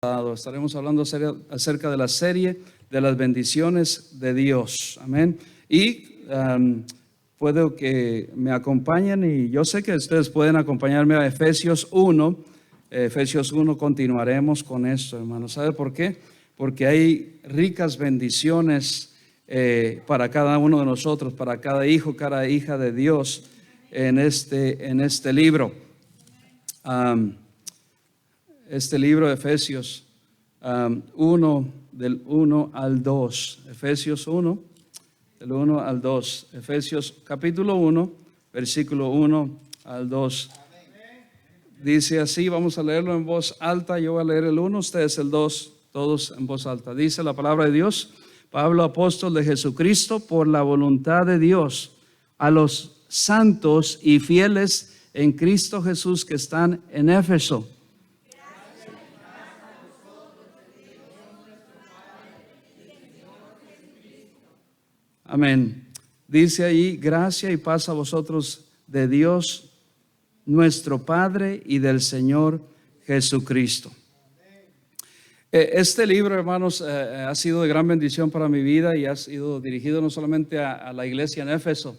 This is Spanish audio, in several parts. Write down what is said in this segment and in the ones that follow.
Estaremos hablando acerca de la serie de las bendiciones de Dios. Amén. Y puedo que me acompañen, y yo sé que ustedes pueden acompañarme a Efesios 1. Efesios 1 continuaremos con esto, hermanos. ¿Sabe por qué? Porque hay ricas bendiciones para cada uno de nosotros, para cada hijo, cada hija de Dios en este libro. Este libro de Efesios 1, del 1 al 2. Efesios 1, del 1 al 2. Efesios capítulo 1, versículo 1 al 2. Dice así, vamos a leerlo en voz alta. Yo voy a leer el 1, ustedes el 2, todos en voz alta. Dice la palabra de Dios: Pablo, apóstol de Jesucristo, por la voluntad de Dios, a los santos y fieles en Cristo Jesús que están en Éfeso. Amén. Dice ahí: gracia y paz a vosotros de Dios nuestro Padre y del Señor Jesucristo. Este libro, hermanos, ha sido de gran bendición para mi vida y ha sido dirigido no solamente a la iglesia en Éfeso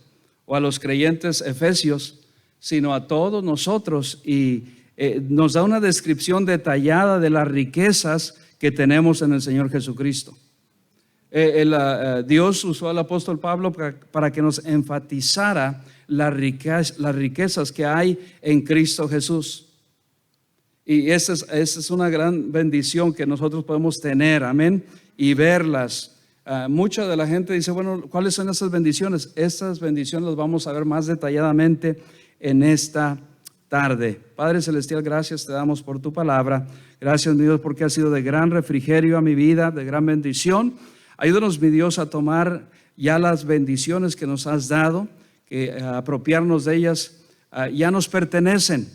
o a los creyentes efesios, sino a todos nosotros, y nos da una descripción detallada de las riquezas que tenemos en el Señor Jesucristo. Dios usó al apóstol Pablo para que nos enfatizara las riquezas que hay en Cristo Jesús. Y esa es una gran bendición que nosotros podemos tener, amén, y verlas. Mucha de la gente dice, bueno, ¿cuáles son esas bendiciones? Estas bendiciones las vamos a ver más detalladamente en esta tarde. Padre Celestial, gracias te damos por tu palabra. Gracias, mi Dios, porque ha sido de gran refrigerio a mi vida, de gran bendición. Ayúdanos, mi Dios, a tomar ya las bendiciones que nos has dado, que apropiarnos de ellas ya nos pertenecen.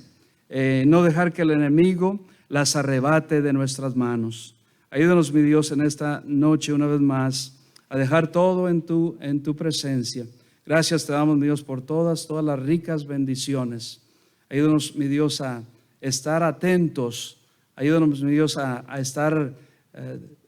No dejar que el enemigo las arrebate de nuestras manos. Ayúdanos, mi Dios, en esta noche una vez más a dejar todo en tu presencia. Gracias te damos, mi Dios, por todas las ricas bendiciones. Ayúdanos, mi Dios, a estar atentos. Ayúdanos, mi Dios, a estar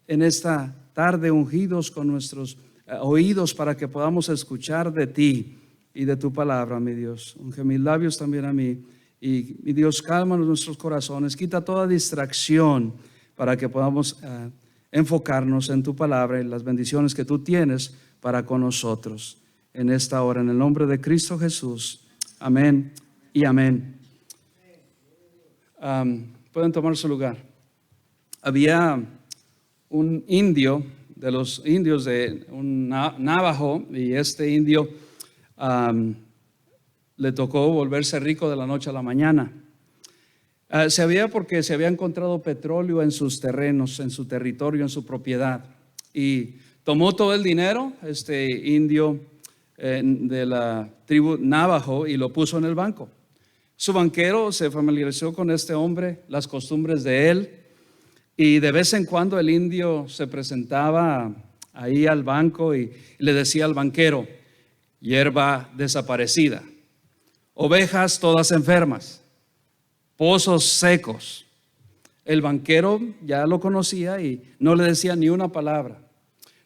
en esta tarde ungidos con nuestros oídos para que podamos escuchar de ti y de tu palabra, mi Dios. Unge mis labios también a mí. Y mi Dios, calma nuestros corazones, quita toda distracción para que podamos enfocarnos en tu palabra y las bendiciones que tú tienes para con nosotros en esta hora, en el nombre de Cristo Jesús. Amén y amén. Pueden tomar su lugar. Había un indio, de los indios de un Navajo, y este indio le tocó volverse rico de la noche a la mañana. Porque se había encontrado petróleo en sus terrenos, en su territorio, en su propiedad, y tomó todo el dinero, este indio de la tribu Navajo, y lo puso en el banco. Su banquero se familiarizó con este hombre, las costumbres de él, y de vez en cuando el indio se presentaba ahí al banco y le decía al banquero: hierba desaparecida, ovejas todas enfermas, pozos secos. El banquero ya lo conocía y no le decía ni una palabra.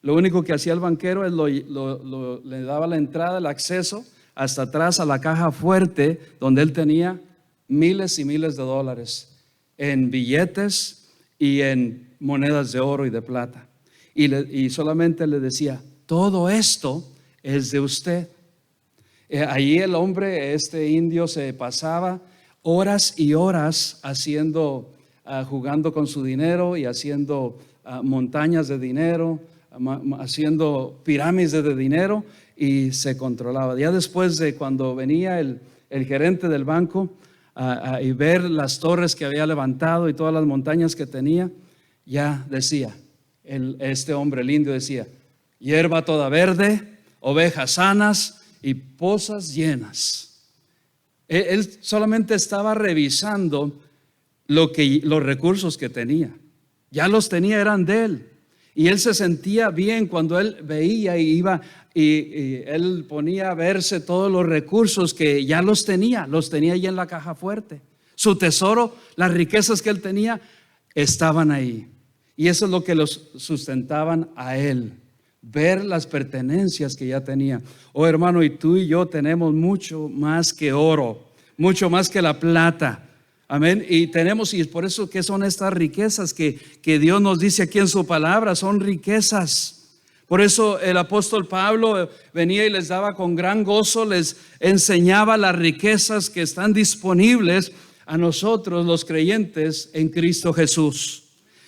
Lo único que hacía el banquero es le daba la entrada, el acceso hasta atrás a la caja fuerte, donde él tenía miles y miles de dólares en billetes y en monedas de oro y de plata. Y solamente le decía: todo esto es de usted. Ahí el hombre, este indio, se pasaba horas y horas jugando con su dinero y haciendo montañas de dinero, haciendo pirámides de dinero, y se controlaba. Ya después de cuando venía el gerente del banco y ver las torres que había levantado y todas las montañas que tenía, ya decía, este hombre, el indio, decía: hierba toda verde, ovejas sanas y pozas llenas. Él solamente estaba revisando los recursos que tenía. Ya los tenía, eran de él. Y él se sentía bien cuando él veía y iba y él ponía a verse todos los recursos que ya los tenía ahí en la caja fuerte. Su tesoro, las riquezas que él tenía, estaban ahí. Y eso es lo que los sustentaban a él, ver las pertenencias que ya tenía. Oh hermano, y tú y yo tenemos mucho más que oro, mucho más que la plata. Amén. Y es por eso que son estas riquezas que Dios nos dice aquí en su palabra, son riquezas. Por eso el apóstol Pablo venía y les daba con gran gozo, les enseñaba las riquezas que están disponibles a nosotros los creyentes en Cristo Jesús.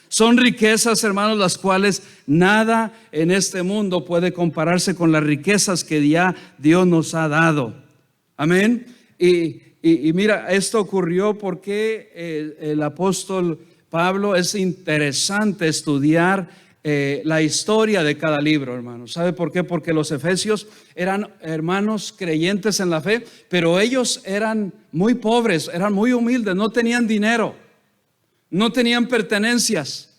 Son riquezas, hermanos, las cuales nada en este mundo puede compararse con las riquezas que ya Dios nos ha dado. Amén. Y mira, esto ocurrió porque el apóstol Pablo, es interesante estudiar la historia de cada libro, hermanos. ¿Sabe por qué? Porque los efesios eran hermanos creyentes en la fe, pero ellos eran muy pobres, eran muy humildes, no tenían dinero, no tenían pertenencias,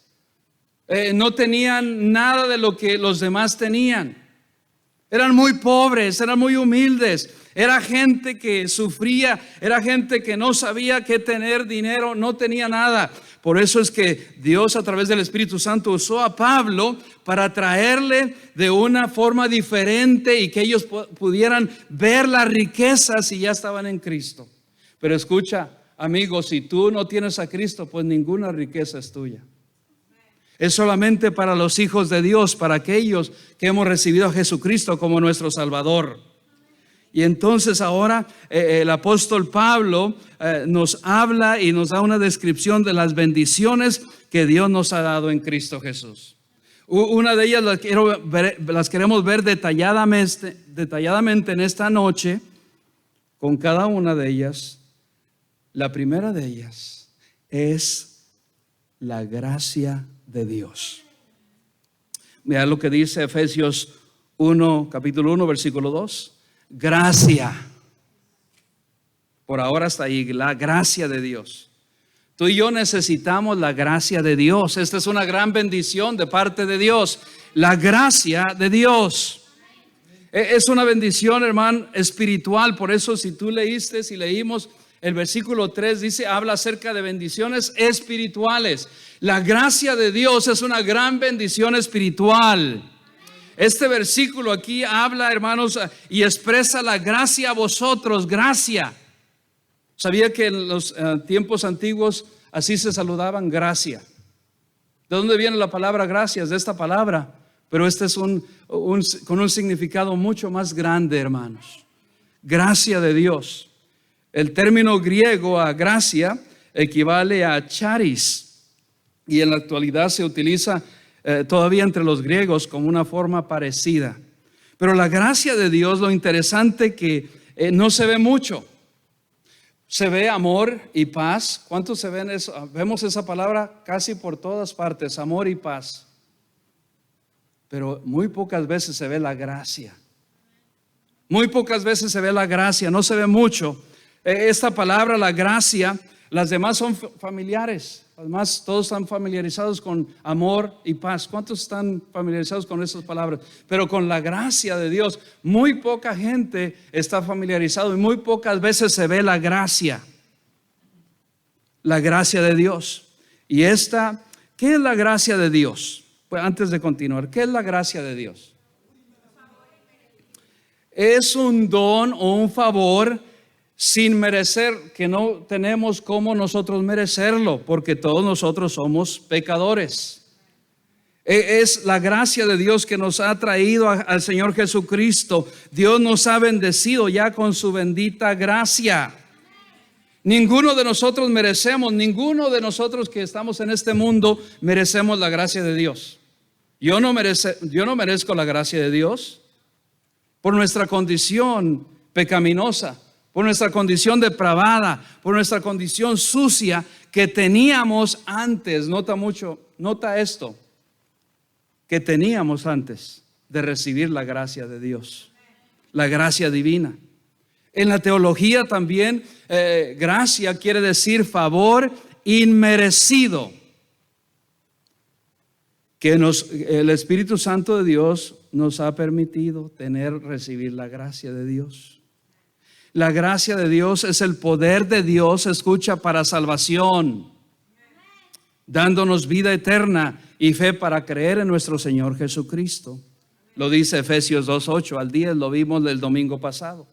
no tenían nada de lo que los demás tenían. Eran muy pobres, eran muy humildes. Era gente que sufría, era gente que no sabía qué tener dinero, no tenía nada. Por eso es que Dios a través del Espíritu Santo usó a Pablo para traerle de una forma diferente y que ellos pudieran ver las riquezas y ya estaban en Cristo. Pero escucha, amigos, si tú no tienes a Cristo, pues ninguna riqueza es tuya. Es solamente para los hijos de Dios, para aquellos que hemos recibido a Jesucristo como nuestro Salvador. Y entonces ahora el apóstol Pablo nos habla y nos da una descripción de las bendiciones que Dios nos ha dado en Cristo Jesús. Una de ellas las queremos ver detalladamente en esta noche, con cada una de ellas. La primera de ellas es la gracia de Dios. Mira lo que dice Efesios 1, capítulo 1, versículo 2. Gracia. Por ahora hasta ahí, la gracia de Dios. Tú y yo necesitamos la gracia de Dios. Esta es una gran bendición de parte de Dios. La gracia de Dios. Es una bendición, hermano, espiritual. Por eso si tú leímos el versículo 3, dice, habla acerca de bendiciones espirituales. La gracia de Dios es una gran bendición espiritual. Este versículo aquí habla, hermanos, y expresa la gracia a vosotros, gracia. ¿Sabía que en los tiempos antiguos así se saludaban? Gracia. ¿De dónde viene la palabra gracias? De esta palabra. Pero este es con un significado mucho más grande, hermanos. Gracia de Dios. El término griego a gracia equivale a charis. Y en la actualidad se utiliza todavía entre los griegos como una forma parecida. Pero la gracia de Dios, lo interesante que no se ve mucho. Se ve amor y paz. ¿Cuántos se ven eso? Vemos esa palabra casi por todas partes, amor y paz. Pero muy pocas veces se ve la gracia. Muy pocas veces se ve la gracia, no se ve mucho. Esta palabra, la gracia, las demás son familiares. Además, todos están familiarizados con amor y paz. ¿Cuántos están familiarizados con esas palabras? Pero con la gracia de Dios, muy poca gente está familiarizado y muy pocas veces se ve la gracia. La gracia de Dios. Y ¿qué es la gracia de Dios? Pues antes de continuar, ¿qué es la gracia de Dios? Es un don o un favor sin merecer, que no tenemos cómo nosotros merecerlo, porque todos nosotros somos pecadores. Es la gracia de Dios que nos ha traído al Señor Jesucristo. Dios nos ha bendecido ya con su bendita gracia. Ninguno de nosotros merecemos, ninguno de nosotros que estamos en este mundo merecemos la gracia de Dios. Yo no merezco la gracia de Dios por nuestra condición pecaminosa, por nuestra condición depravada, por nuestra condición sucia que teníamos antes. Nota esto, que teníamos antes de recibir la gracia de Dios, la gracia divina. En la teología también, gracia quiere decir favor inmerecido, que el Espíritu Santo de Dios nos ha permitido recibir la gracia de Dios. La gracia de Dios es el poder de Dios, escucha, para salvación. dándonos vida eterna y fe para creer en nuestro Señor Jesucristo. Lo dice Efesios 2:8 al 10, lo vimos el domingo pasado.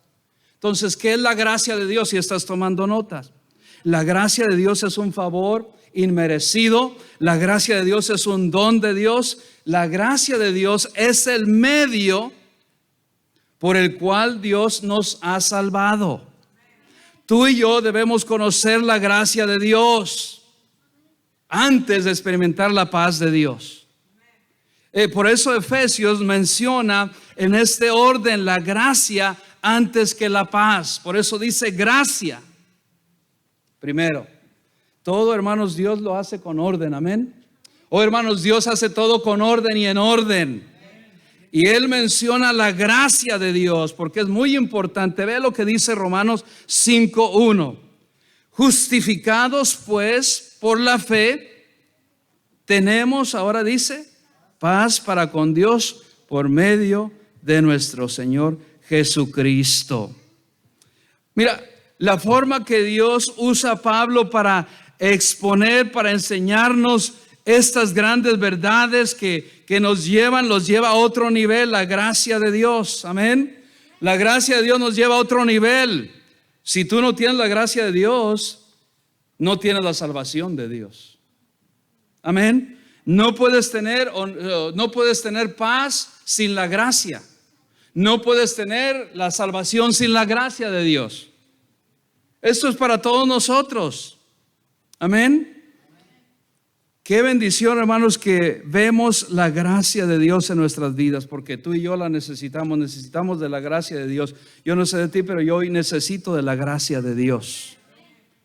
Entonces, ¿qué es la gracia de Dios? Si estás tomando notas, la gracia de Dios es un favor inmerecido. La gracia de Dios es un don de Dios. La gracia de Dios es el medio por el cual Dios nos ha salvado. Tú y yo debemos conocer la gracia de Dios antes de experimentar la paz de Dios. Por eso Efesios menciona en este orden la gracia antes que la paz. Por eso dice gracia primero. Todo, hermanos, Dios lo hace con orden, amén. Oh, hermanos, Dios hace todo con orden y en orden. Y Él menciona la gracia de Dios porque es muy importante. Ve lo que dice Romanos 5:1. Justificados pues por la fe, tenemos, ahora dice, paz para con Dios por medio de nuestro Señor Jesucristo. Mira, la forma que Dios usa a Pablo para exponer, para enseñarnos estas grandes verdades que los lleva a otro nivel, la gracia de Dios, amén. La gracia de Dios nos lleva a otro nivel. Si tú no tienes la gracia de Dios, no tienes la salvación de Dios, amén. No puedes tener paz sin la gracia. No puedes tener la salvación sin la gracia de Dios. Esto es para todos nosotros, amén. Qué bendición, hermanos, que vemos la gracia de Dios en nuestras vidas, porque tú y yo la necesitamos de la gracia de Dios. Yo no sé de ti, pero yo hoy necesito de la gracia de Dios.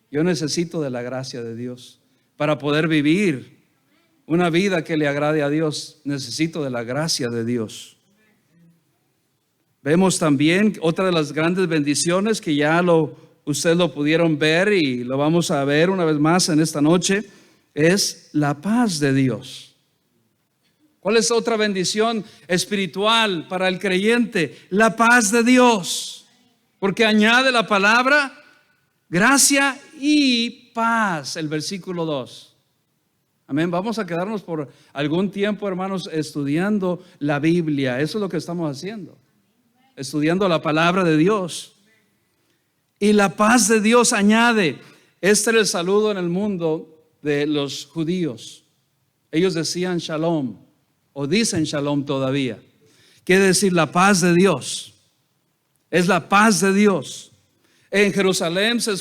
Yo necesito de la gracia de Dios para poder vivir una vida que le agrade a Dios. Necesito de la gracia de Dios. Vemos también otra de las grandes bendiciones que ya ustedes lo pudieron ver y lo vamos a ver una vez más en esta noche. Es la paz de Dios. ¿Cuál es otra bendición espiritual para el creyente? La paz de Dios. Porque añade la palabra gracia y paz, el versículo 2. Amén. Vamos a quedarnos por algún tiempo, hermanos, estudiando la Biblia. Eso es lo que estamos haciendo. Estudiando la palabra de Dios. Y la paz de Dios añade. Este era el saludo en el mundo de los judíos. Ellos decían shalom, o dicen shalom todavía. Quiere decir la paz de Dios. Es la paz de Dios. En Jerusalén se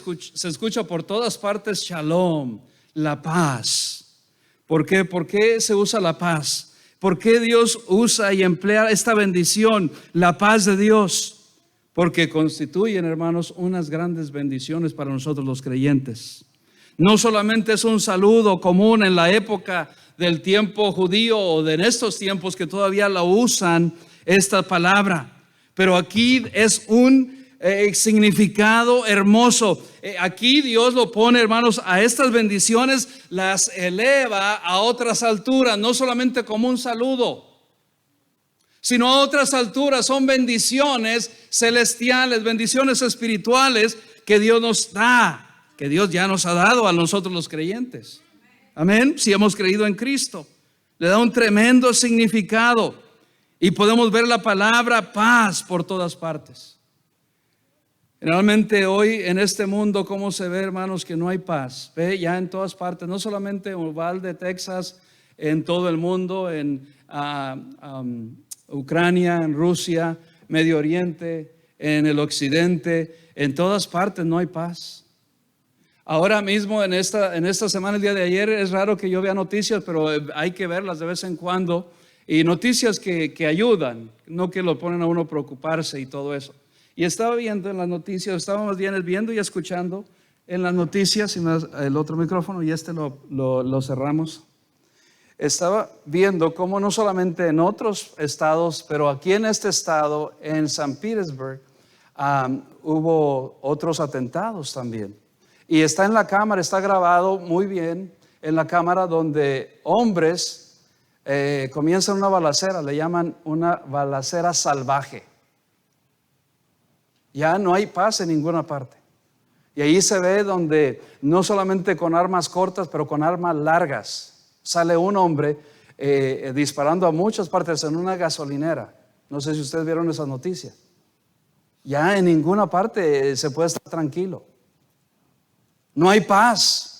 escucha por todas partes shalom, la paz. ¿Por qué? ¿Por qué se usa la paz? ¿Por qué Dios usa y emplea esta bendición, la paz de Dios? Porque constituyen, hermanos, unas grandes bendiciones para nosotros los creyentes. No solamente es un saludo común en la época del tiempo judío o de en estos tiempos que todavía la usan esta palabra, pero aquí es un significado hermoso. Aquí Dios lo pone, hermanos, a estas bendiciones las eleva a otras alturas, no solamente como un saludo, sino a otras alturas. Son bendiciones celestiales, bendiciones espirituales que Dios nos da, que Dios ya nos ha dado a nosotros los creyentes. Amén. Si hemos creído en Cristo, le da un tremendo significado y podemos ver la palabra paz por todas partes. Generalmente hoy en este mundo, ¿cómo se ve, hermanos, que no hay paz? Ve ya en todas partes, no solamente en Uvalde, Texas, en todo el mundo, en Ucrania, en Rusia, Medio Oriente, en el occidente, en todas partes no hay paz. Ahora mismo en esta semana, el día de ayer, es raro que yo vea noticias, pero hay que verlas de vez en cuando, y noticias que ayudan, no que lo ponen a uno a preocuparse y todo eso. Y estaba viendo en las noticias, estábamos viendo y escuchando en las noticias, el otro micrófono y lo cerramos. Estaba viendo cómo no solamente en otros estados, pero aquí en este estado, en San Petersburg, hubo otros atentados también. Y está en la cámara, está grabado muy bien en la cámara donde hombres comienzan una balacera, le llaman una balacera salvaje. Ya no hay paz en ninguna parte. Y ahí se ve donde no solamente con armas cortas, pero con armas largas. Sale un hombre disparando a muchas partes en una gasolinera. No sé si ustedes vieron esas noticias. Ya en ninguna parte se puede estar tranquilo. No hay paz.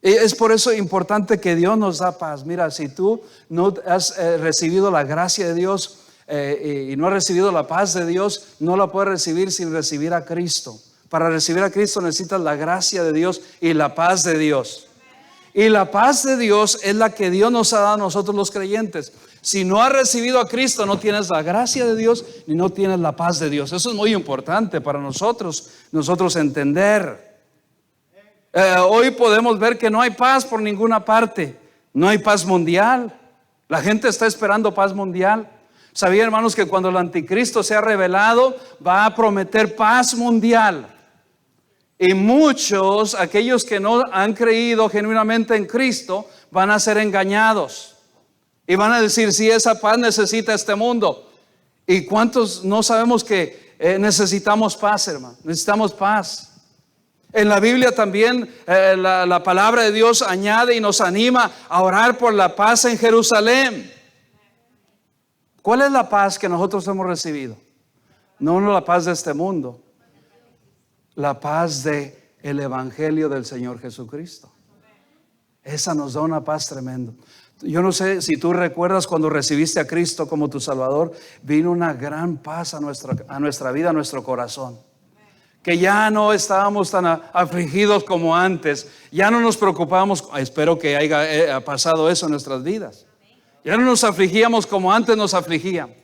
Es por eso importante que Dios nos da paz. Mira, si tú no has recibido la gracia de Dios y no has recibido la paz de Dios, no la puedes recibir sin recibir a Cristo. Para recibir a Cristo necesitas la gracia de Dios y la paz de Dios. Y la paz de Dios es la que Dios nos ha dado a nosotros los creyentes. Si no has recibido a Cristo, no tienes la gracia de Dios ni no tienes la paz de Dios. Eso es muy importante para nosotros entender. Hoy podemos ver que no hay paz por ninguna parte. No hay paz mundial. La gente está esperando paz mundial. ¿Sabían, hermanos, que cuando el anticristo sea revelado va a prometer paz mundial? Y muchos, aquellos que no han creído genuinamente en Cristo, van a ser engañados. Y van a decir, sí, esa paz necesita este mundo. ¿Y cuántos no sabemos que necesitamos paz, hermano? Necesitamos paz. En la Biblia también la palabra de Dios añade y nos anima a orar por la paz en Jerusalén. ¿Cuál es la paz que nosotros hemos recibido? No la paz de este mundo. La paz de el Evangelio del Señor Jesucristo. Esa nos da una paz tremenda. Yo no sé si tú recuerdas cuando recibiste a Cristo como tu Salvador, vino una gran paz a nuestra vida, a nuestro corazón. Que ya no estábamos tan afligidos como antes. Ya no nos preocupábamos. Espero que haya pasado eso en nuestras vidas. Ya no nos afligíamos como antes nos afligían.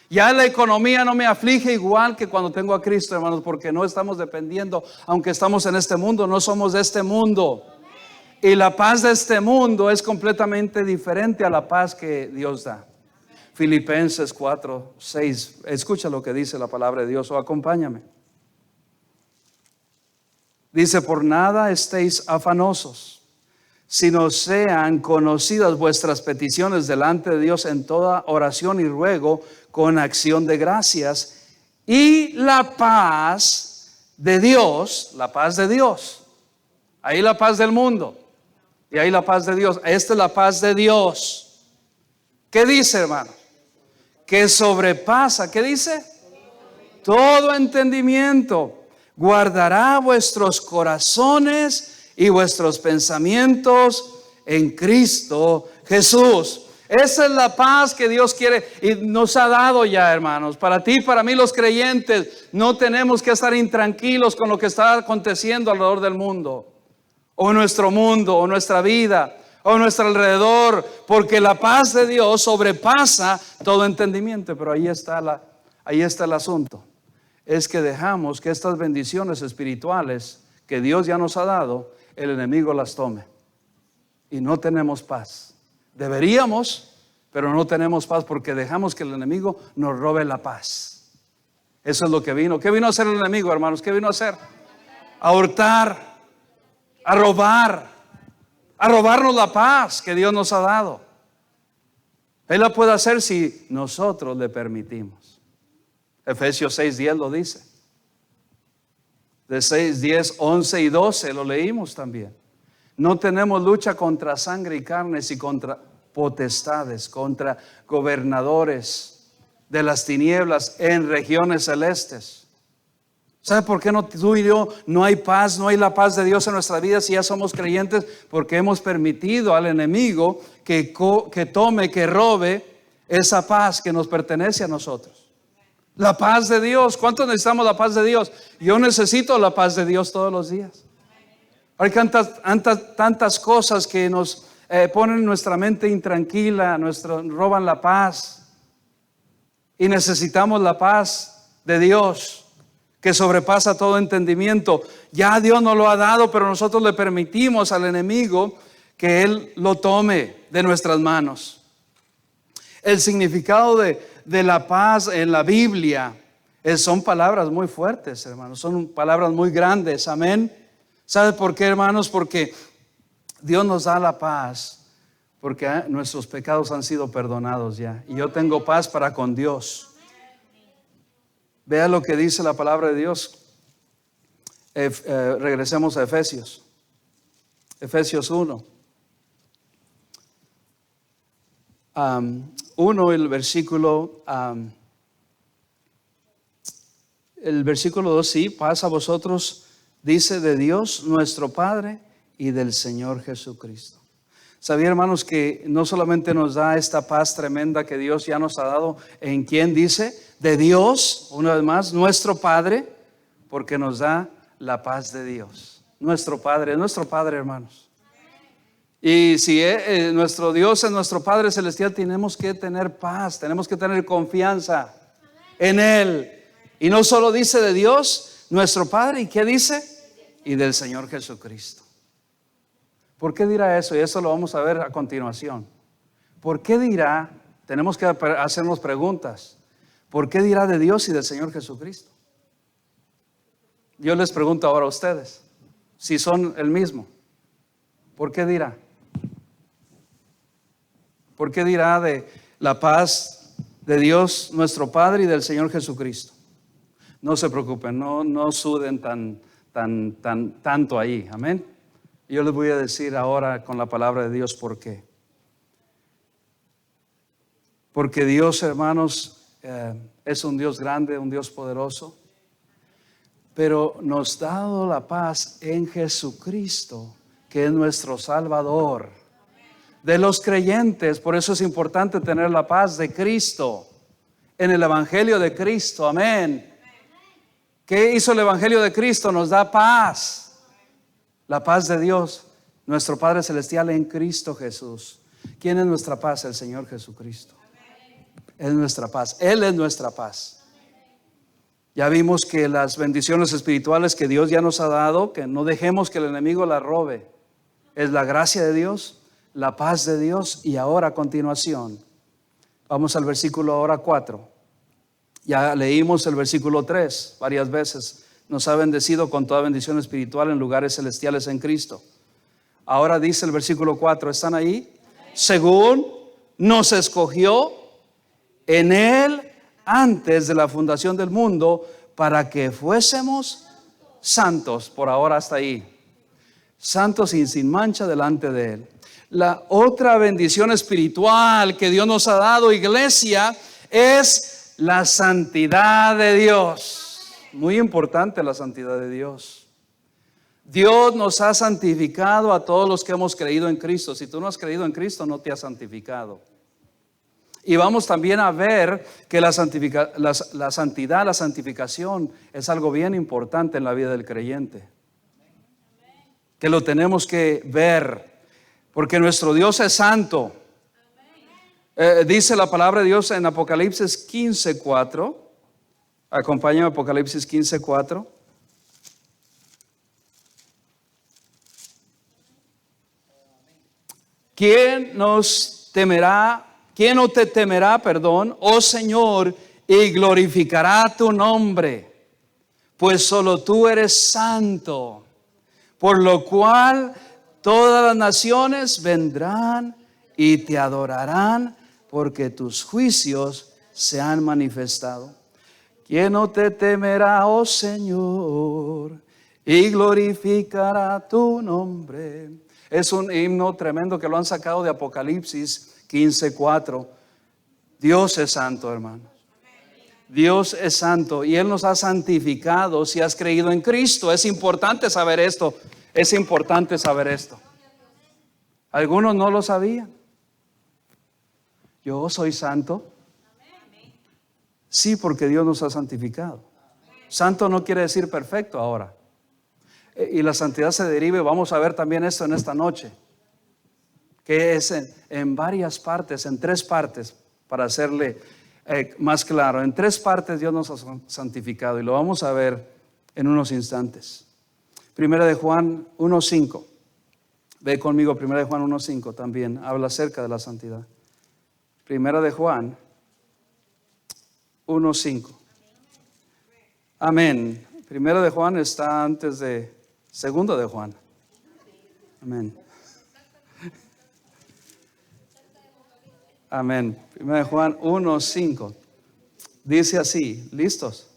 Ya la economía no me aflige igual que cuando tengo a Cristo, hermanos, porque no estamos dependiendo, aunque estamos en este mundo, no somos de este mundo. Y la paz de este mundo es completamente diferente a la paz que Dios da. Filipenses 4:6. Escucha lo que dice la palabra de Dios o acompáñame. Dice, por nada estéis afanosos, sino sean conocidas vuestras peticiones delante de Dios en toda oración y ruego con acción de gracias, y la paz de Dios, ahí la paz del mundo y ahí la paz de Dios, esta es la paz de Dios. ¿Qué dice, hermano? Que sobrepasa, ¿qué dice? Todo entendimiento, guardará vuestros corazones y vuestros pensamientos en Cristo Jesús. Esa es la paz que Dios quiere y nos ha dado ya, hermanos. Para ti, para mí, los creyentes, no tenemos que estar intranquilos con lo que está aconteciendo alrededor del mundo, o nuestro mundo, o nuestra vida, o nuestro alrededor, porque la paz de Dios sobrepasa todo entendimiento. Pero ahí está el asunto. Es que dejamos que estas bendiciones espirituales que Dios ya nos ha dado, el enemigo las tome. Y no tenemos paz. Deberíamos, pero no tenemos paz porque dejamos que el enemigo nos robe la paz. Eso es lo que vino. ¿Qué vino a hacer el enemigo, hermanos? ¿Qué vino a hacer? A hurtar, a robar, a robarnos la paz que Dios nos ha dado. Él la puede hacer si nosotros le permitimos. Efesios 6:10 lo dice. De 6, 10, 11 y 12 lo leímos también. No tenemos lucha contra sangre y carne, sino contra potestades, contra gobernadores de las tinieblas en regiones celestes. ¿Sabe por qué tú y yo no hay paz, no hay la paz de Dios en nuestra vida si ya somos creyentes? Porque hemos permitido al enemigo que tome, que robe esa paz que nos pertenece a nosotros. La paz de Dios. ¿Cuántos necesitamos la paz de Dios? Yo necesito la paz de Dios todos los días. Hay tantas cosas que nos ponen nuestra mente intranquila, roban la paz. Y necesitamos la paz de Dios que sobrepasa todo entendimiento. Ya Dios nos lo ha dado, pero nosotros le permitimos al enemigo que Él lo tome de nuestras manos. El significado de la paz en la Biblia son palabras muy fuertes, hermanos. Son palabras muy grandes, amén. ¿Sabe por qué, hermanos? Porque Dios nos da la paz, porque nuestros pecados han sido perdonados ya. Y yo tengo paz para con Dios. Vea lo que dice la palabra de Dios Regresemos a Efesios. Efesios 1. 1, el versículo 2, sí, paz a vosotros, dice, de Dios nuestro Padre y del Señor Jesucristo. Sabía, hermanos, que no solamente nos da esta paz tremenda que Dios ya nos ha dado, ¿en quién dice? De Dios, una vez más, nuestro Padre, porque nos da la paz de Dios. Nuestro Padre, hermanos. Y si nuestro Dios es nuestro Padre Celestial, tenemos que tener paz, tenemos que tener confianza en Él. Y no solo dice de Dios, nuestro Padre, ¿y qué dice? Y del Señor Jesucristo. ¿Por qué dirá eso? Y eso lo vamos a ver a continuación. ¿Por qué dirá? Tenemos que hacernos preguntas. ¿Por qué dirá de Dios y del Señor Jesucristo? Yo les pregunto ahora a ustedes, si son el mismo, ¿por qué dirá? ¿Por qué dirá de la paz de Dios nuestro Padre y del Señor Jesucristo? No se preocupen, no suden tanto ahí, amén. Yo les voy a decir ahora con la palabra de Dios por qué. Porque Dios, hermanos, es un Dios grande, un Dios poderoso, pero nos ha dado la paz en Jesucristo, que es nuestro Salvador. De los creyentes, por eso es importante tener la paz de Cristo, en el Evangelio de Cristo, amén. ¿Qué hizo el Evangelio de Cristo? Nos da paz, la paz de Dios, nuestro Padre Celestial en Cristo Jesús. ¿Quién es nuestra paz? El Señor Jesucristo. Él es nuestra paz, Él es nuestra paz. Ya vimos que las bendiciones espirituales que Dios ya nos ha dado, que no dejemos que el enemigo las robe, es la gracia de Dios, la paz de Dios. Y ahora a continuación, vamos al versículo ahora 4. Ya leímos el versículo 3 varias veces. Nos ha bendecido con toda bendición espiritual en lugares celestiales en Cristo. Ahora dice el versículo 4, ¿están ahí? Según nos escogió en Él antes de la fundación del mundo, para que fuésemos santos, por ahora hasta ahí, santos y sin mancha delante de Él. La otra bendición espiritual que Dios nos ha dado, iglesia, es la santidad de Dios. Muy importante la santidad de Dios. Dios nos ha santificado a todos los que hemos creído en Cristo. Si tú no has creído en Cristo, no te has santificado. Y vamos también a ver que la santidad, la santificación es algo bien importante en la vida del creyente. Que lo tenemos que ver, porque nuestro Dios es santo. Dice la palabra de Dios en Apocalipsis 15:4. Acompáñame a Apocalipsis 15:4. ¿Quién nos temerá? ¿Quién no te temerá, oh Señor, y glorificará tu nombre? Pues solo tú eres santo, por lo cual todas las naciones vendrán y te adorarán, porque tus juicios se han manifestado. ¿Quién no te temerá, oh Señor, y glorificará tu nombre? Es un himno tremendo que lo han sacado de Apocalipsis 15:4. Dios es santo, hermanos. Dios es santo y Él nos ha santificado si has creído en Cristo. Es importante saber esto. Es importante saber esto. Algunos no lo sabían. Yo soy santo. Sí, porque Dios nos ha santificado. Santo no quiere decir perfecto ahora. Y la santidad se deriva, vamos a ver también esto en esta noche, que es en varias partes, en 3 partes, para hacerle más claro. En 3 partes Dios nos ha santificado y lo vamos a ver en unos instantes. Primera de Juan 1:5. Ve conmigo, Primera de Juan 1:5 también habla acerca de la santidad. Primera de Juan 1:5. Amén. Primera de Juan está antes de Segunda de Juan. Amén. Amén. Primera de Juan 1:5. Dice así, ¿listos?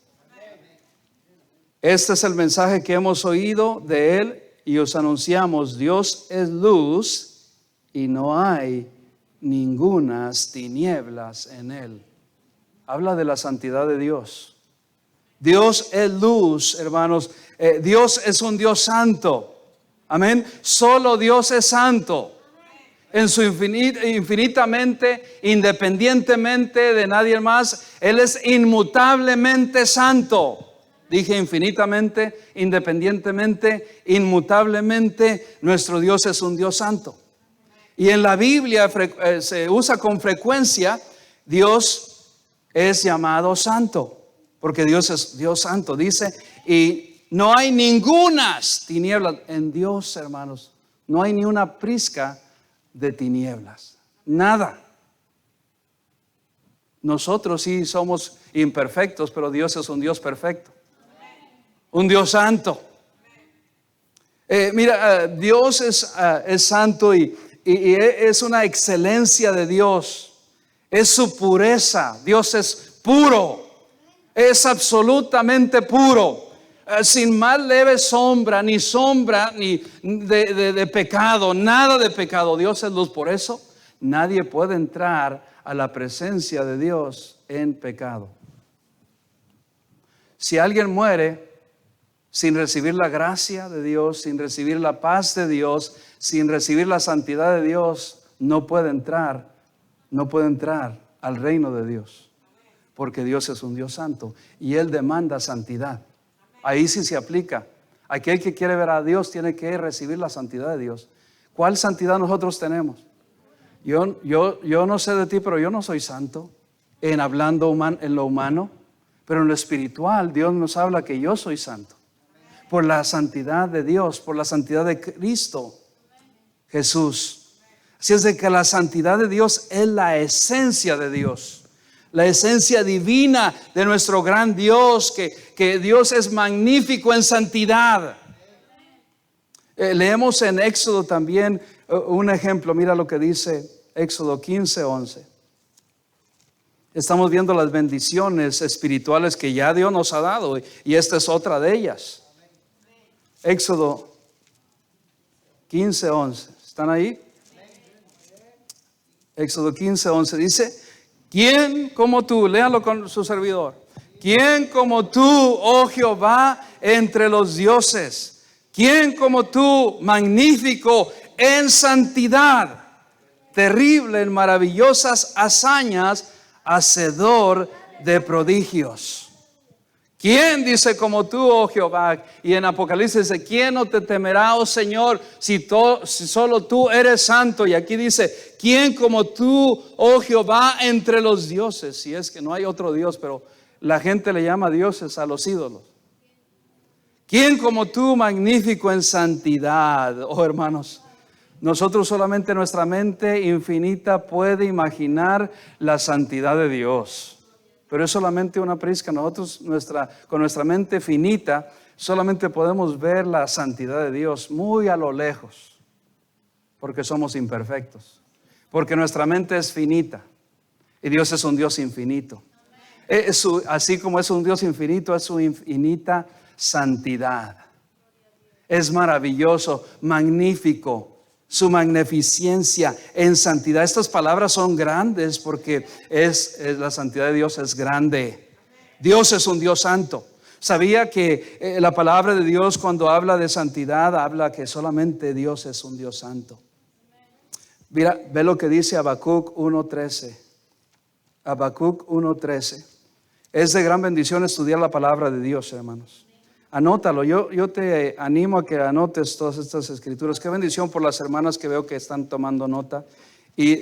Este es el mensaje que hemos oído de Él y os anunciamos: Dios es luz y no hay ningunas tinieblas en Él. Habla de la santidad de Dios. Dios es luz, hermanos. Dios es un Dios santo. Amén. Solo Dios es santo. En su infinitamente, independientemente de nadie más, Él es inmutablemente santo. Dije infinitamente, independientemente, inmutablemente, nuestro Dios es un Dios santo. Y en la Biblia se usa con frecuencia: Dios es llamado santo, porque Dios es Dios santo. Dice, y no hay ningunas tinieblas en Dios, hermanos. No hay ni una pizca de tinieblas, nada. Nosotros sí somos imperfectos, pero Dios es un Dios perfecto, un Dios santo. Dios es santo y es una excelencia de Dios, es su pureza. Dios es puro, es absolutamente puro, sin más leve sombra ni de pecado, nada de pecado. Dios es luz. Por eso nadie puede entrar a la presencia de Dios en pecado. Si alguien muere sin recibir la gracia de Dios, sin recibir la paz de Dios, sin recibir la santidad de Dios, no puede entrar al reino de Dios, porque Dios es un Dios santo y Él demanda santidad. Ahí sí se aplica. Aquel que quiere ver a Dios tiene que recibir la santidad de Dios. ¿Cuál santidad nosotros tenemos? Yo no sé de ti, pero yo no soy santo en hablando en lo humano, pero en lo espiritual Dios nos habla que yo soy santo por la santidad de Dios, por la santidad de Cristo Jesús. Así es de que la santidad de Dios es la esencia de Dios, la esencia divina de nuestro gran Dios, que Dios es magnífico en santidad. Leemos en Éxodo también un ejemplo. Mira lo que dice Éxodo 15:11. Estamos viendo las bendiciones espirituales que ya Dios nos ha dado, y esta es otra de ellas. Éxodo 15:11. ¿Están ahí? Éxodo 15:11 dice: ¿quién como tú? Léalo con su servidor. ¿Quién como tú, oh Jehová, entre los dioses? ¿Quién como tú, magnífico en santidad, terrible en maravillosas hazañas, hacedor de prodigios? ¿Quién dice como tú, oh Jehová? Y en Apocalipsis dice: ¿quién no te temerá, oh Señor, si solo tú eres santo? Y aquí dice: ¿quién como tú, oh Jehová, entre los dioses? Si es que no hay otro Dios, pero la gente le llama dioses a los ídolos. ¿Quién como tú, magnífico en santidad? Oh hermanos, nosotros solamente nuestra mente infinita puede imaginar la santidad de Dios. Pero es solamente una pizca. Nosotros con nuestra mente finita solamente podemos ver la santidad de Dios muy a lo lejos, porque somos imperfectos, porque nuestra mente es finita y Dios es un Dios infinito. Así como es un Dios infinito, es su infinita santidad. Es maravilloso, magnífico, su magnificencia en santidad. Estas palabras son grandes porque la santidad de Dios es grande. Dios es un Dios santo. ¿Sabía que la palabra de Dios, cuando habla de santidad, habla que solamente Dios es un Dios santo? Mira, ve lo que dice Habacuc 1:13. Habacuc 1:13. Es de gran bendición estudiar la palabra de Dios, hermanos. Anótalo. Yo te animo a que anotes todas estas escrituras. Qué bendición por las hermanas que veo que están tomando nota. Y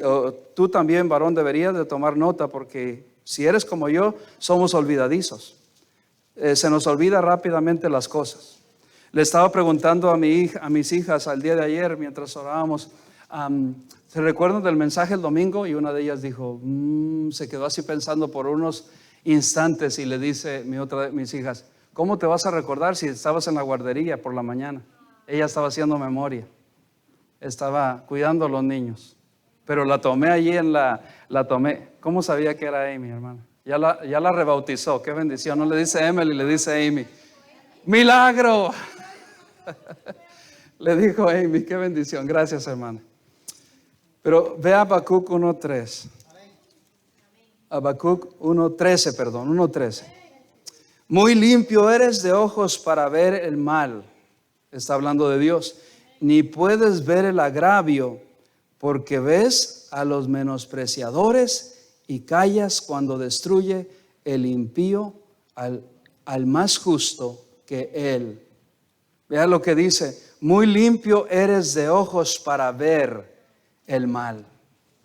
tú también, varón, deberías de tomar nota, porque si eres como yo, somos olvidadizos. Se nos olvida rápidamente las cosas. Le estaba preguntando a mis hijas al día de ayer mientras orábamos, ¿se recuerdan del mensaje el domingo? Y una de ellas dijo, se quedó así pensando por unos instantes, y le dice otra de mis hijas: ¿cómo te vas a recordar si estabas en la guardería por la mañana? Ella estaba haciendo memoria, estaba cuidando a los niños, pero la tomé allí la tomé. ¿Cómo sabía que era Amy, hermana? Ya la rebautizó. Qué bendición. No le dice Emily, le dice Amy. Milagro. Le dijo Amy, qué bendición. Gracias, hermana. Pero ve a Habacuc 1:3. Habacuc 1:13, perdón, 1:13. Muy limpio eres de ojos para ver el mal. Está hablando de Dios. Ni puedes ver el agravio, porque ves a los menospreciadores y callas cuando destruye el impío al más justo que él. Vea lo que dice: muy limpio eres de ojos para ver el mal.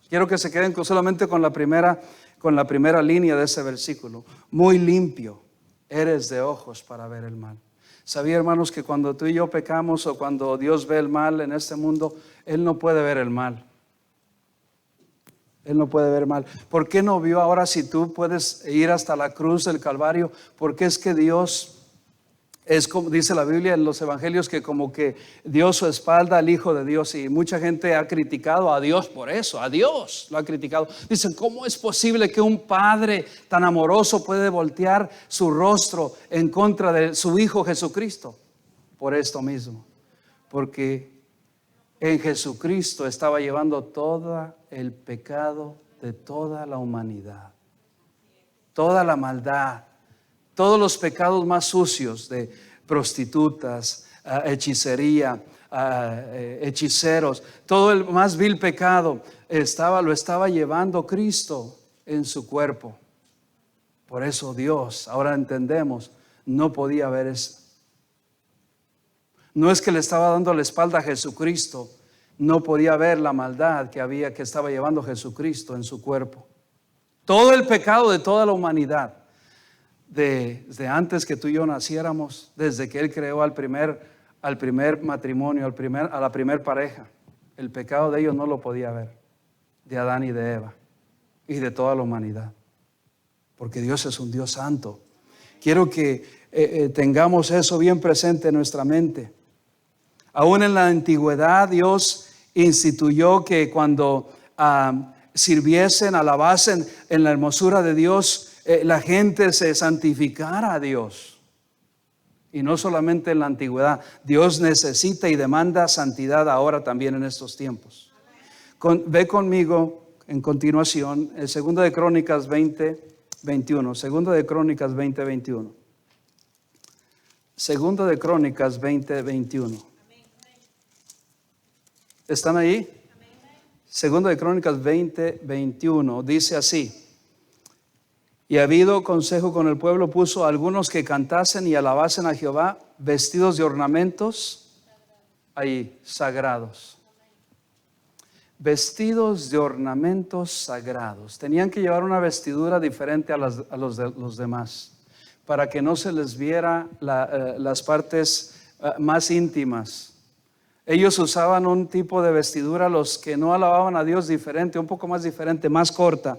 Quiero que se queden solamente con la primera línea de ese versículo. Muy limpio eres de ojos para ver el mal. ¿Sabía, hermanos, que cuando tú y yo pecamos o cuando Dios ve el mal en este mundo, Él no puede ver el mal? Él no puede ver mal. ¿Por qué no vio ahora si tú puedes ir hasta la cruz del Calvario? Porque es que Dios es como dice la Biblia en los evangelios, que como que dio su espalda al Hijo de Dios, y mucha gente ha criticado a Dios por eso. A Dios lo ha criticado. Dicen, ¿cómo es posible que un padre tan amoroso puede voltear su rostro en contra de su Hijo Jesucristo? Por esto mismo, porque en Jesucristo estaba llevando todo el pecado de toda la humanidad, toda la maldad, todos los pecados más sucios de prostitutas, hechicería, hechiceros, todo el más vil pecado lo estaba llevando Cristo en su cuerpo. Por eso Dios, ahora entendemos, no podía ver eso. No es que le estaba dando la espalda a Jesucristo, no podía ver la maldad que estaba llevando Jesucristo en su cuerpo. Todo el pecado de toda la humanidad. Desde antes que tú y yo naciéramos, desde que Él creó al primer matrimonio, a la primer pareja, el pecado de ellos no lo podía ver, de Adán y de Eva y de toda la humanidad, porque Dios es un Dios santo. Quiero que tengamos eso bien presente en nuestra mente. Aún en la antigüedad, Dios instituyó que cuando sirviesen, alabasen en la hermosura de Dios, la gente se santificara a Dios. Y no solamente en la antigüedad, Dios necesita y demanda santidad ahora también en estos tiempos. Ve conmigo en continuación el 2 de Crónicas 20:21. 2 de Crónicas 20:21. 2 de Crónicas 20:21. ¿Están ahí? 2 de Crónicas 20:21 dice así: y habido consejo con el pueblo, puso a algunos que cantasen y alabasen a Jehová, vestidos de ornamentos ahí sagrados. Vestidos de ornamentos sagrados. Tenían que llevar una vestidura diferente a los demás, para que no se les viera las partes más íntimas. Ellos usaban un tipo de vestidura, los que no alababan a Dios, diferente, un poco más diferente, más corta.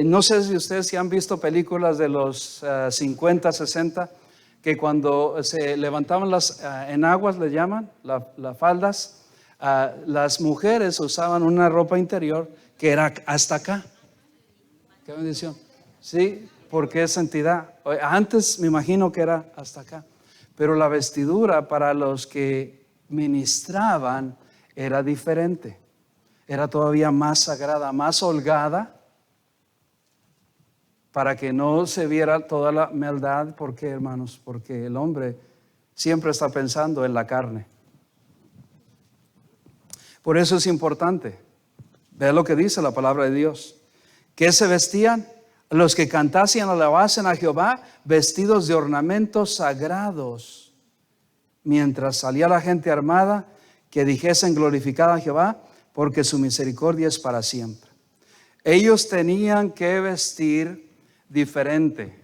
No sé si ustedes han visto películas de los 50, 60, que cuando se levantaban las enaguas, le llaman, las faldas, las mujeres usaban una ropa interior que era hasta acá. Qué bendición. Sí, porque es santidad. Antes me imagino que era hasta acá, pero la vestidura para los que ministraban era diferente, era todavía más sagrada, más holgada, para que no se viera toda la maldad. ¿Por qué, hermanos? Porque el hombre siempre está pensando en la carne. Por eso es importante. Vea lo que dice la palabra de Dios. ¿Qué se vestían? Los que cantasen, alabasen a Jehová, vestidos de ornamentos sagrados. Mientras salía la gente armada, que dijesen glorificad a Jehová, porque su misericordia es para siempre. Ellos tenían que vestir diferente,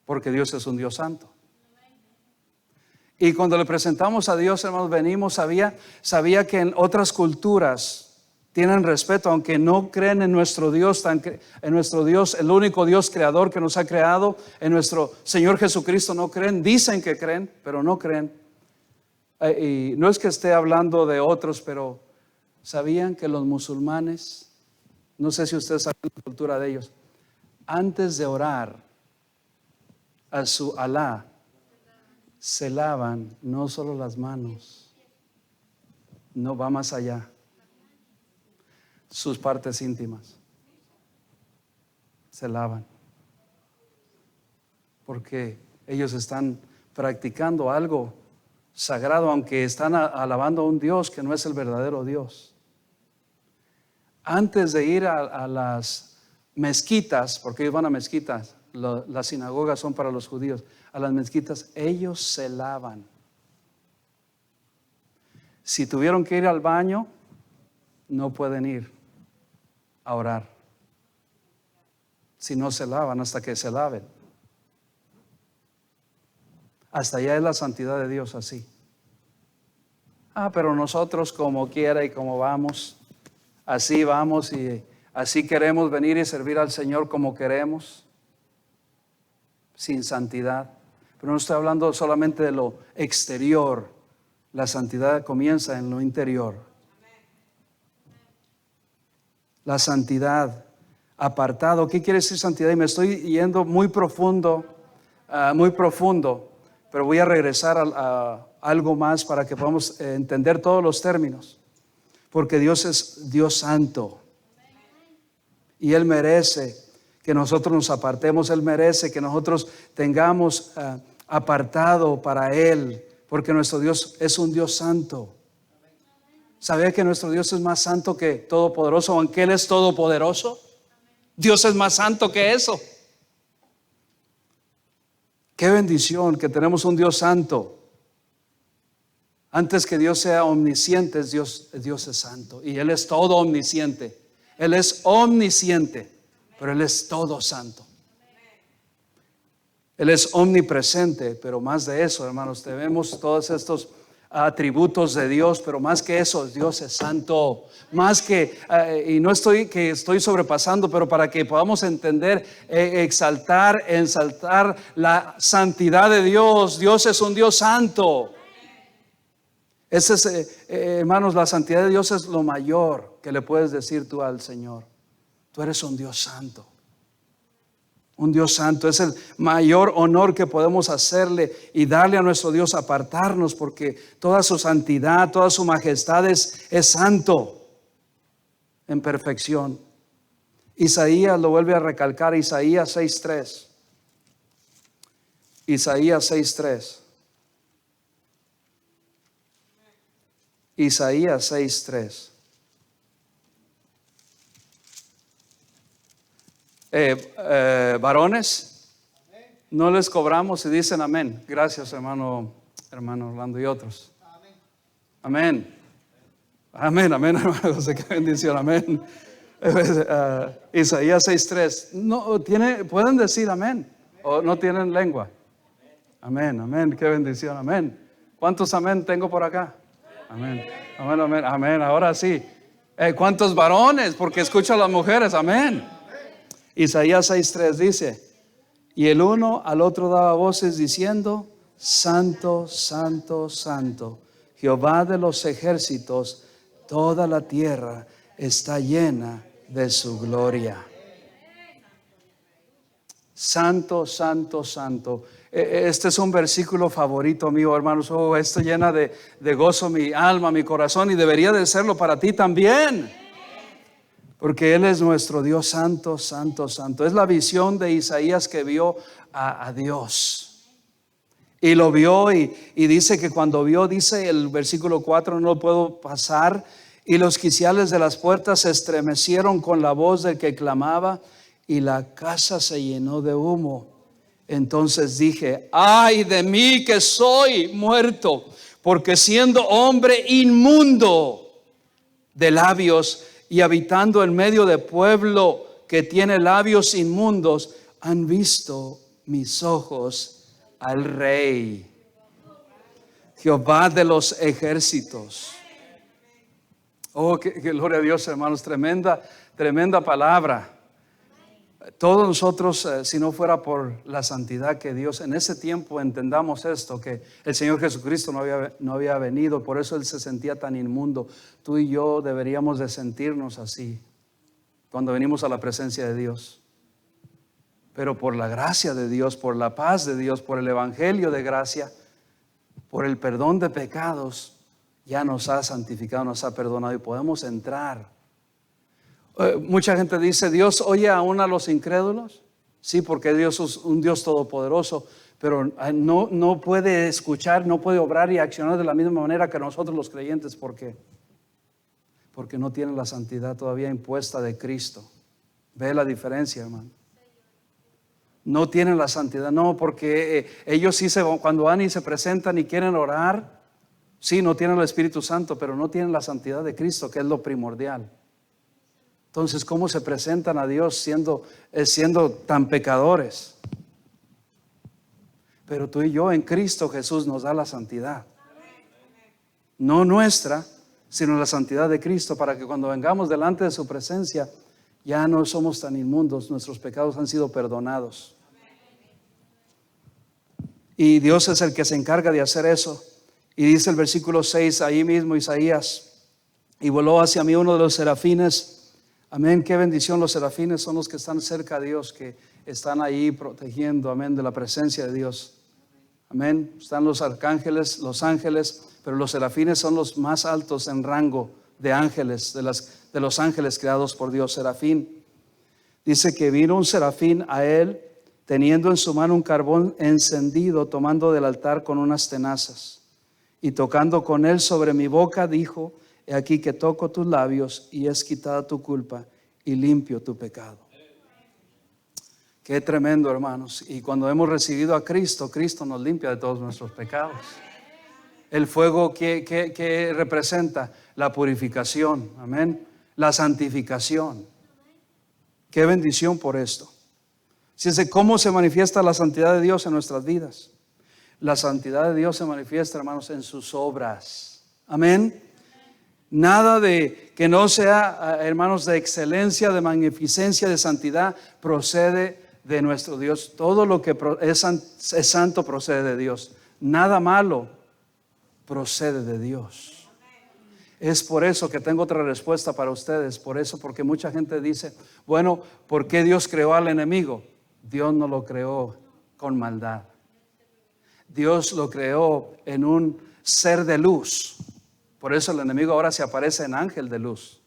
porque Dios es un Dios santo. Y cuando le presentamos a Dios, hermanos, venimos, sabía que en otras culturas tienen respeto, aunque no creen en nuestro Dios, el único Dios creador que nos ha creado, en nuestro Señor Jesucristo no creen. Dicen que creen, pero no creen. Y no es que esté hablando de otros, pero sabían que los musulmanes, no sé si ustedes saben la cultura de ellos, antes de orar a su Alá, se lavan no solo las manos, no va más allá, sus partes íntimas se lavan, porque ellos están practicando algo sagrado, aunque están alabando a un Dios que no es el verdadero Dios. Antes de ir a las mezquitas, porque ellos van a mezquitas, las sinagogas son para los judíos, a las mezquitas ellos se lavan. Si tuvieron que ir al baño, no pueden ir a orar si no se lavan, hasta que se laven. Hasta allá es la santidad de Dios así. Pero nosotros como quiera y como vamos, así vamos y así queremos venir y servir al Señor como queremos, sin santidad. Pero no estoy hablando solamente de lo exterior, la santidad comienza en lo interior. La santidad, apartado, ¿qué quiere decir santidad? Y me estoy yendo muy profundo, pero voy a regresar a algo más para que podamos entender todos los términos, porque Dios es Dios santo y Él merece que nosotros nos apartemos. Él merece que nosotros tengamos apartado para Él, porque nuestro Dios es un Dios santo. ¿Sabía que nuestro Dios es más santo que todopoderoso? Aunque Él es todopoderoso, Dios es más santo que eso. Qué bendición que tenemos un Dios santo. Antes que Dios sea omnisciente, Dios es santo. Y Él es todo omnisciente. Él es omnisciente, pero Él es todo santo. Él es omnipresente, pero más de eso, hermanos, tenemos todos estos atributos de Dios, pero más que eso, Dios es santo. Más que, y no estoy sobrepasando, pero para que podamos entender, ensaltar la santidad de Dios. Dios es un Dios santo. Ese es, hermanos, la santidad de Dios es lo mayor que le puedes decir tú al Señor. Tú eres un Dios santo. Un Dios santo es el mayor honor que podemos hacerle y darle a nuestro Dios, apartarnos, porque toda su santidad, toda su majestad es santo en perfección. Isaías lo vuelve a recalcar, Isaías 6:3. Isaías 6:3. Isaías 6:3. Varones, no les cobramos y dicen amén. Gracias, hermano Orlando y otros. Amén. Amén, hermano José, qué bendición, amén. Isaías 6:3. No, pueden decir amén o no tienen lengua. Amén, qué bendición, amén. ¿Cuántos amén tengo por acá? Amén. Ahora sí. ¿Cuántos varones? Porque escucho a las mujeres, amén. Isaías 6:3 dice: y el uno al otro daba voces diciendo: Santo, Santo, Santo, Jehová de los ejércitos, toda la tierra está llena de su gloria. Santo, Santo, Santo. Este es un versículo favorito mío, hermanos. Esto llena de gozo mi alma, mi corazón, y debería de serlo para ti también. Porque Él es nuestro Dios santo, santo, santo. Es la visión de Isaías que vio a Dios. Y lo vio y dice que cuando vio, dice el versículo 4, no lo puedo pasar, y los quiciales de las puertas se estremecieron con la voz del que clamaba, y la casa se llenó de humo. Entonces dije: ay de mí que soy muerto, porque siendo hombre inmundo de labios y habitando en medio de pueblo que tiene labios inmundos, han visto mis ojos al Rey, Jehová de los ejércitos. Que gloria a Dios, hermanos, tremenda palabra. Todos nosotros, si no fuera por la santidad que Dios en ese tiempo, entendamos esto, que el Señor Jesucristo no había venido, por eso Él se sentía tan inmundo. Tú y yo deberíamos de sentirnos así cuando venimos a la presencia de Dios. Pero por la gracia de Dios, por la paz de Dios, por el evangelio de gracia, por el perdón de pecados, ya nos ha santificado, nos ha perdonado y podemos entrar. Mucha gente dice, ¿Dios oye aún a los incrédulos? Sí, porque Dios es un Dios todopoderoso, pero no puede escuchar, no puede obrar y accionar de la misma manera que nosotros los creyentes. ¿Por qué? Porque no tienen la santidad todavía impuesta de Cristo. ¿Ve la diferencia, hermano? No tienen la santidad, no, porque ellos sí cuando van y se presentan y quieren orar, sí, no tienen el Espíritu Santo, pero no tienen la santidad de Cristo, que es lo primordial. Entonces, ¿cómo se presentan a Dios siendo tan pecadores? Pero tú y yo en Cristo Jesús nos da la santidad. No nuestra, sino la santidad de Cristo, para que cuando vengamos delante de su presencia, ya no somos tan inmundos, nuestros pecados han sido perdonados. Y Dios es el que se encarga de hacer eso. Y dice el versículo 6, ahí mismo Isaías, y voló hacia mí uno de los serafines. Amén, qué bendición. Los serafines son los que están cerca de Dios, que están ahí protegiendo, amén, de la presencia de Dios. Amén, están los arcángeles, los ángeles, pero los serafines son los más altos en rango de ángeles, de los ángeles creados por Dios. Serafín. Dice que vino un serafín a él, teniendo en su mano un carbón encendido, tomando del altar con unas tenazas. Y tocando con él sobre mi boca, dijo, he aquí que toco tus labios y es quitada tu culpa y limpio tu pecado. Qué tremendo, hermanos. Y cuando hemos recibido a Cristo, Cristo nos limpia de todos nuestros pecados. El fuego que representa la purificación, amén, la santificación. Qué bendición por esto. Fíjense cómo se manifiesta la santidad de Dios en nuestras vidas. La santidad de Dios se manifiesta, hermanos, en sus obras. Amén. Nada de que no sea, hermanos, de excelencia, de magnificencia, de santidad, procede de nuestro Dios. Todo lo que es santo procede de Dios. Nada malo procede de Dios. Es por eso que tengo otra respuesta para ustedes. Por eso, porque mucha gente dice, bueno, ¿por qué Dios creó al enemigo? Dios no lo creó con maldad. Dios lo creó en un ser de luz. Por eso el enemigo ahora se aparece en ángel de luz,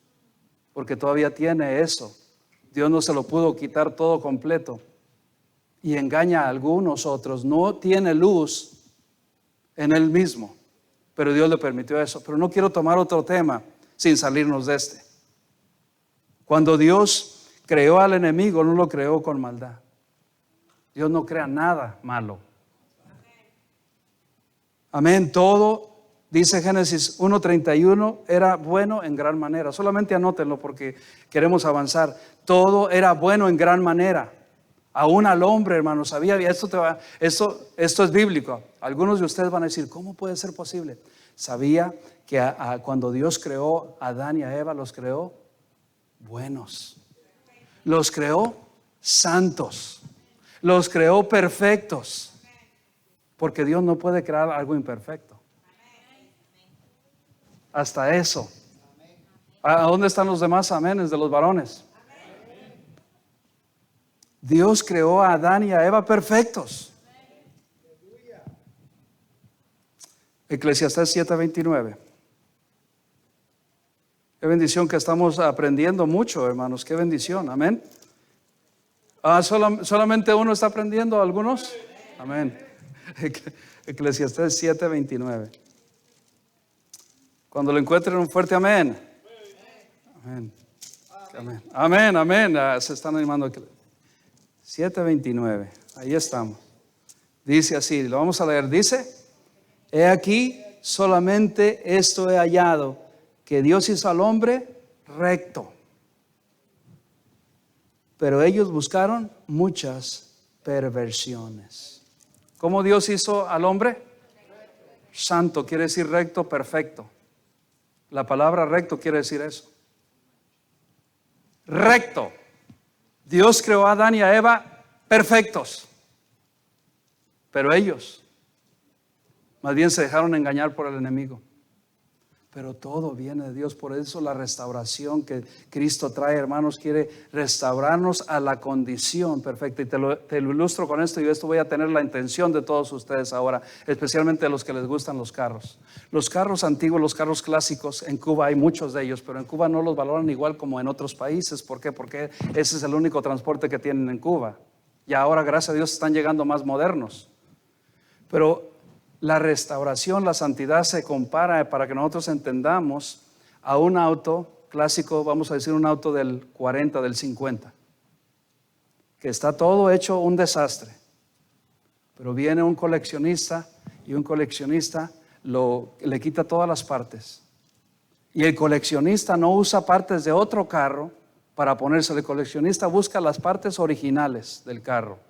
porque todavía tiene eso. Dios no se lo pudo quitar todo completo y engaña a algunos otros. No tiene luz en él mismo, pero Dios le permitió eso. Pero no quiero tomar otro tema sin salirnos de este. Cuando Dios creó al enemigo, no lo creó con maldad. Dios no crea nada malo. Amén. Todo, dice Génesis 1:31, era bueno en gran manera. Solamente anótenlo porque queremos avanzar. Todo era bueno en gran manera. Aún al hombre, hermanos, esto es bíblico. Algunos de ustedes van a decir, ¿cómo puede ser posible? Sabía que cuando Dios creó a Adán y a Eva, los creó buenos. Los creó santos. Los creó perfectos. Porque Dios no puede crear algo imperfecto. Hasta eso. ¿A dónde están los demás aménes de los varones? Dios creó a Adán y a Eva perfectos. Eclesiastés 7:29. Qué bendición que estamos aprendiendo mucho, hermanos. Qué bendición, amén. ¿Solamente uno está aprendiendo? ¿Algunos? Amén. Eclesiastés 7:29. Cuando lo encuentren, un fuerte amén. Amén. Amén. Amén, amén. Se están animando. 7:29. Ahí estamos. Dice así, lo vamos a leer. Dice, he aquí, solamente esto he hallado, que Dios hizo al hombre recto. Pero ellos buscaron muchas perversiones. ¿Cómo Dios hizo al hombre? Santo quiere decir recto, perfecto. La palabra recto quiere decir eso. Recto. Dios creó a Adán y a Eva perfectos. Pero ellos más bien se dejaron engañar por el enemigo. Pero todo viene de Dios. Por eso la restauración que Cristo trae, hermanos, quiere restaurarnos a la condición perfecta. Y te lo ilustro con esto. Y esto voy a tener la intención de todos ustedes ahora, especialmente los que les gustan los carros. Los carros antiguos, los carros clásicos, en Cuba hay muchos de ellos, pero en Cuba no los valoran igual como en otros países. ¿Por qué? Porque ese es el único transporte que tienen en Cuba. Y ahora, gracias a Dios, están llegando más modernos. Pero la restauración, la santidad se compara, para que nosotros entendamos, a un auto clásico, vamos a decir un auto del 40, del 50, que está todo hecho un desastre. Pero viene un coleccionista y un coleccionista le quita todas las partes. Y el coleccionista no usa partes de otro carro para ponerse. El coleccionista busca las partes originales del carro.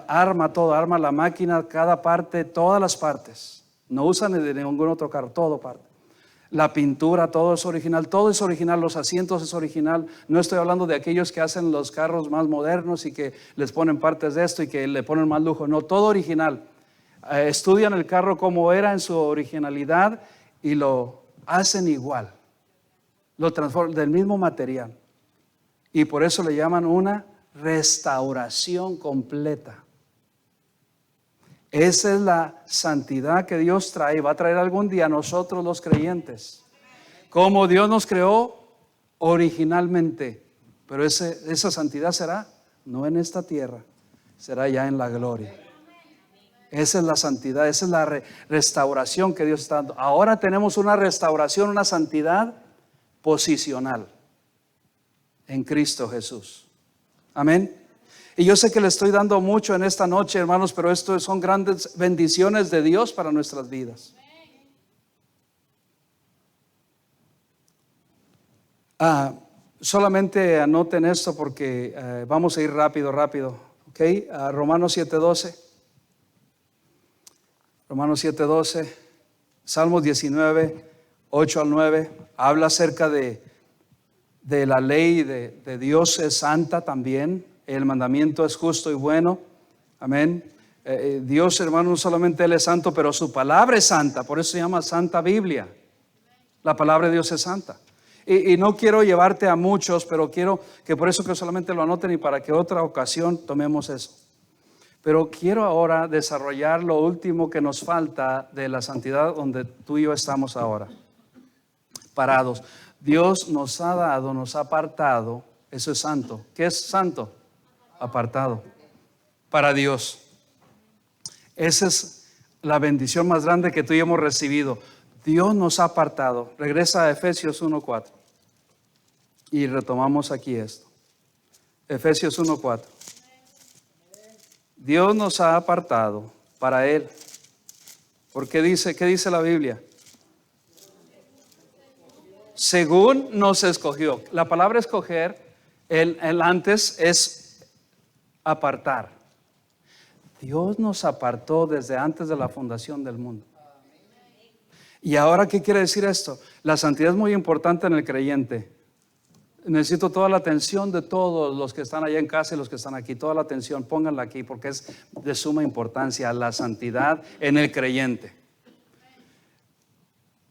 Arma la máquina, cada parte, todas las partes. No usan de ningún otro carro, todo parte. La pintura, todo es original, los asientos es original. No estoy hablando de aquellos que hacen los carros más modernos y que les ponen partes de esto y que le ponen más lujo. No, todo original. Estudian el carro como era en su originalidad y lo hacen igual. Lo transforman del mismo material. Y por eso le llaman una restauración completa. Esa es la santidad que Dios trae, va a traer algún día a nosotros los creyentes. Como Dios nos creó originalmente. Pero esa santidad será no en esta tierra, será ya en la gloria. Esa es la santidad, esa es la restauración que Dios está dando. Ahora tenemos una restauración, una santidad posicional en Cristo Jesús. Amén. Y yo sé que le estoy dando mucho en esta noche, hermanos, pero esto son grandes bendiciones de Dios para nuestras vidas. Solamente anoten esto porque vamos a ir rápido. ¿Ok? Romanos 7:12. Romanos 7:12. Salmos 19, 8 al 9. Habla acerca de la ley de Dios es santa también. El mandamiento es justo y bueno. Amén. Dios, hermano, no solamente Él es santo, pero su palabra es santa. Por eso se llama Santa Biblia. La palabra de Dios es santa. Y no quiero llevarte a muchos, pero quiero que por eso que solamente lo anoten y para que otra ocasión tomemos eso. Pero quiero ahora desarrollar lo último que nos falta de la santidad donde tú y yo estamos ahora. Parados. Dios nos ha dado, nos ha apartado, eso es santo. ¿Qué es santo? Apartado para Dios. Esa es la bendición más grande que tú y yo hemos recibido. Dios nos ha apartado. Regresa a Efesios 1:4 y retomamos aquí esto. Efesios 1:4. Dios nos ha apartado para Él. ¿Por qué dice? ¿Qué dice la Biblia? Según nos escogió. La palabra escoger, el antes es apartar. Dios nos apartó desde antes de la fundación del mundo. Y ahora, ¿qué quiere decir esto? La santidad es muy importante en el creyente. Necesito toda la atención de todos los que están allá en casa y los que están aquí. Toda la atención, pónganla aquí porque es de suma importancia la santidad en el creyente.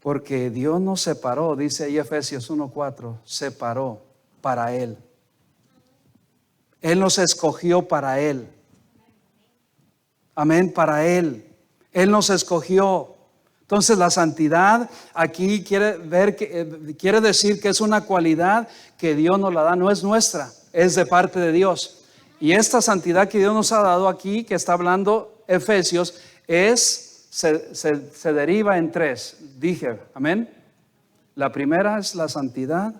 Porque Dios nos separó, dice ahí Efesios 1:4, separó para Él. Él nos escogió para Él. Amén, para Él. Él nos escogió. Entonces la santidad aquí quiere decir que es una cualidad que Dios nos la da, no es nuestra, es de parte de Dios. Y esta santidad que Dios nos ha dado aquí, que está hablando Efesios, se deriva en tres. Dije, amén. La primera es la santidad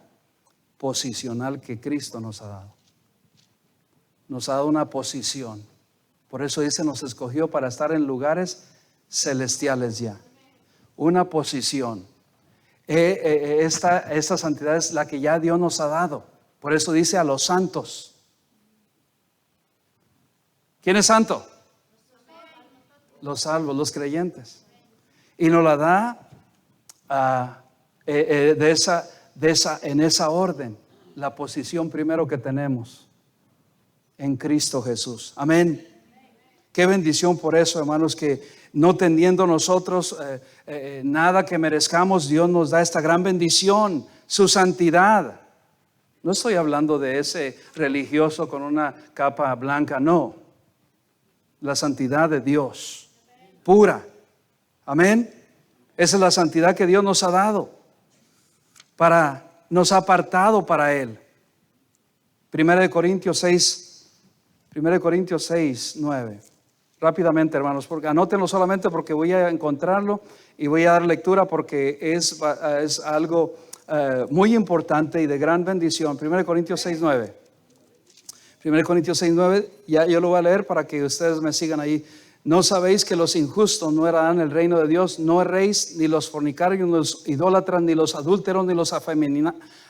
posicional que Cristo nos ha dado. Nos ha dado una posición. Por eso dice, nos escogió para estar en lugares celestiales ya. Una posición. Esta santidad es la que ya Dios nos ha dado. Por eso dice a los santos. ¿Quién es santo? Los salvos, los creyentes. Y nos la da en esa orden. La posición primero que tenemos en Cristo Jesús. Amén. Qué bendición por eso, hermanos, que no teniendo nosotros nada que merezcamos, Dios nos da esta gran bendición, su santidad. No estoy hablando de ese religioso con una capa blanca, no. La santidad de Dios, pura. Amén. Esa es la santidad que Dios nos ha dado, nos ha apartado para Él. 1 Corintios 6, 9. Rápidamente, hermanos, porque anótenlo solamente porque voy a encontrarlo y voy a dar lectura porque es algo muy importante y de gran bendición. 1 Corintios 6, 9. 1 Corintios 6, 9, ya yo lo voy a leer para que ustedes me sigan ahí. ¿No sabéis que los injustos no heredarán el reino de Dios? No erréis, ni los fornicarios, ni los idólatras, ni los adúlteros, ni los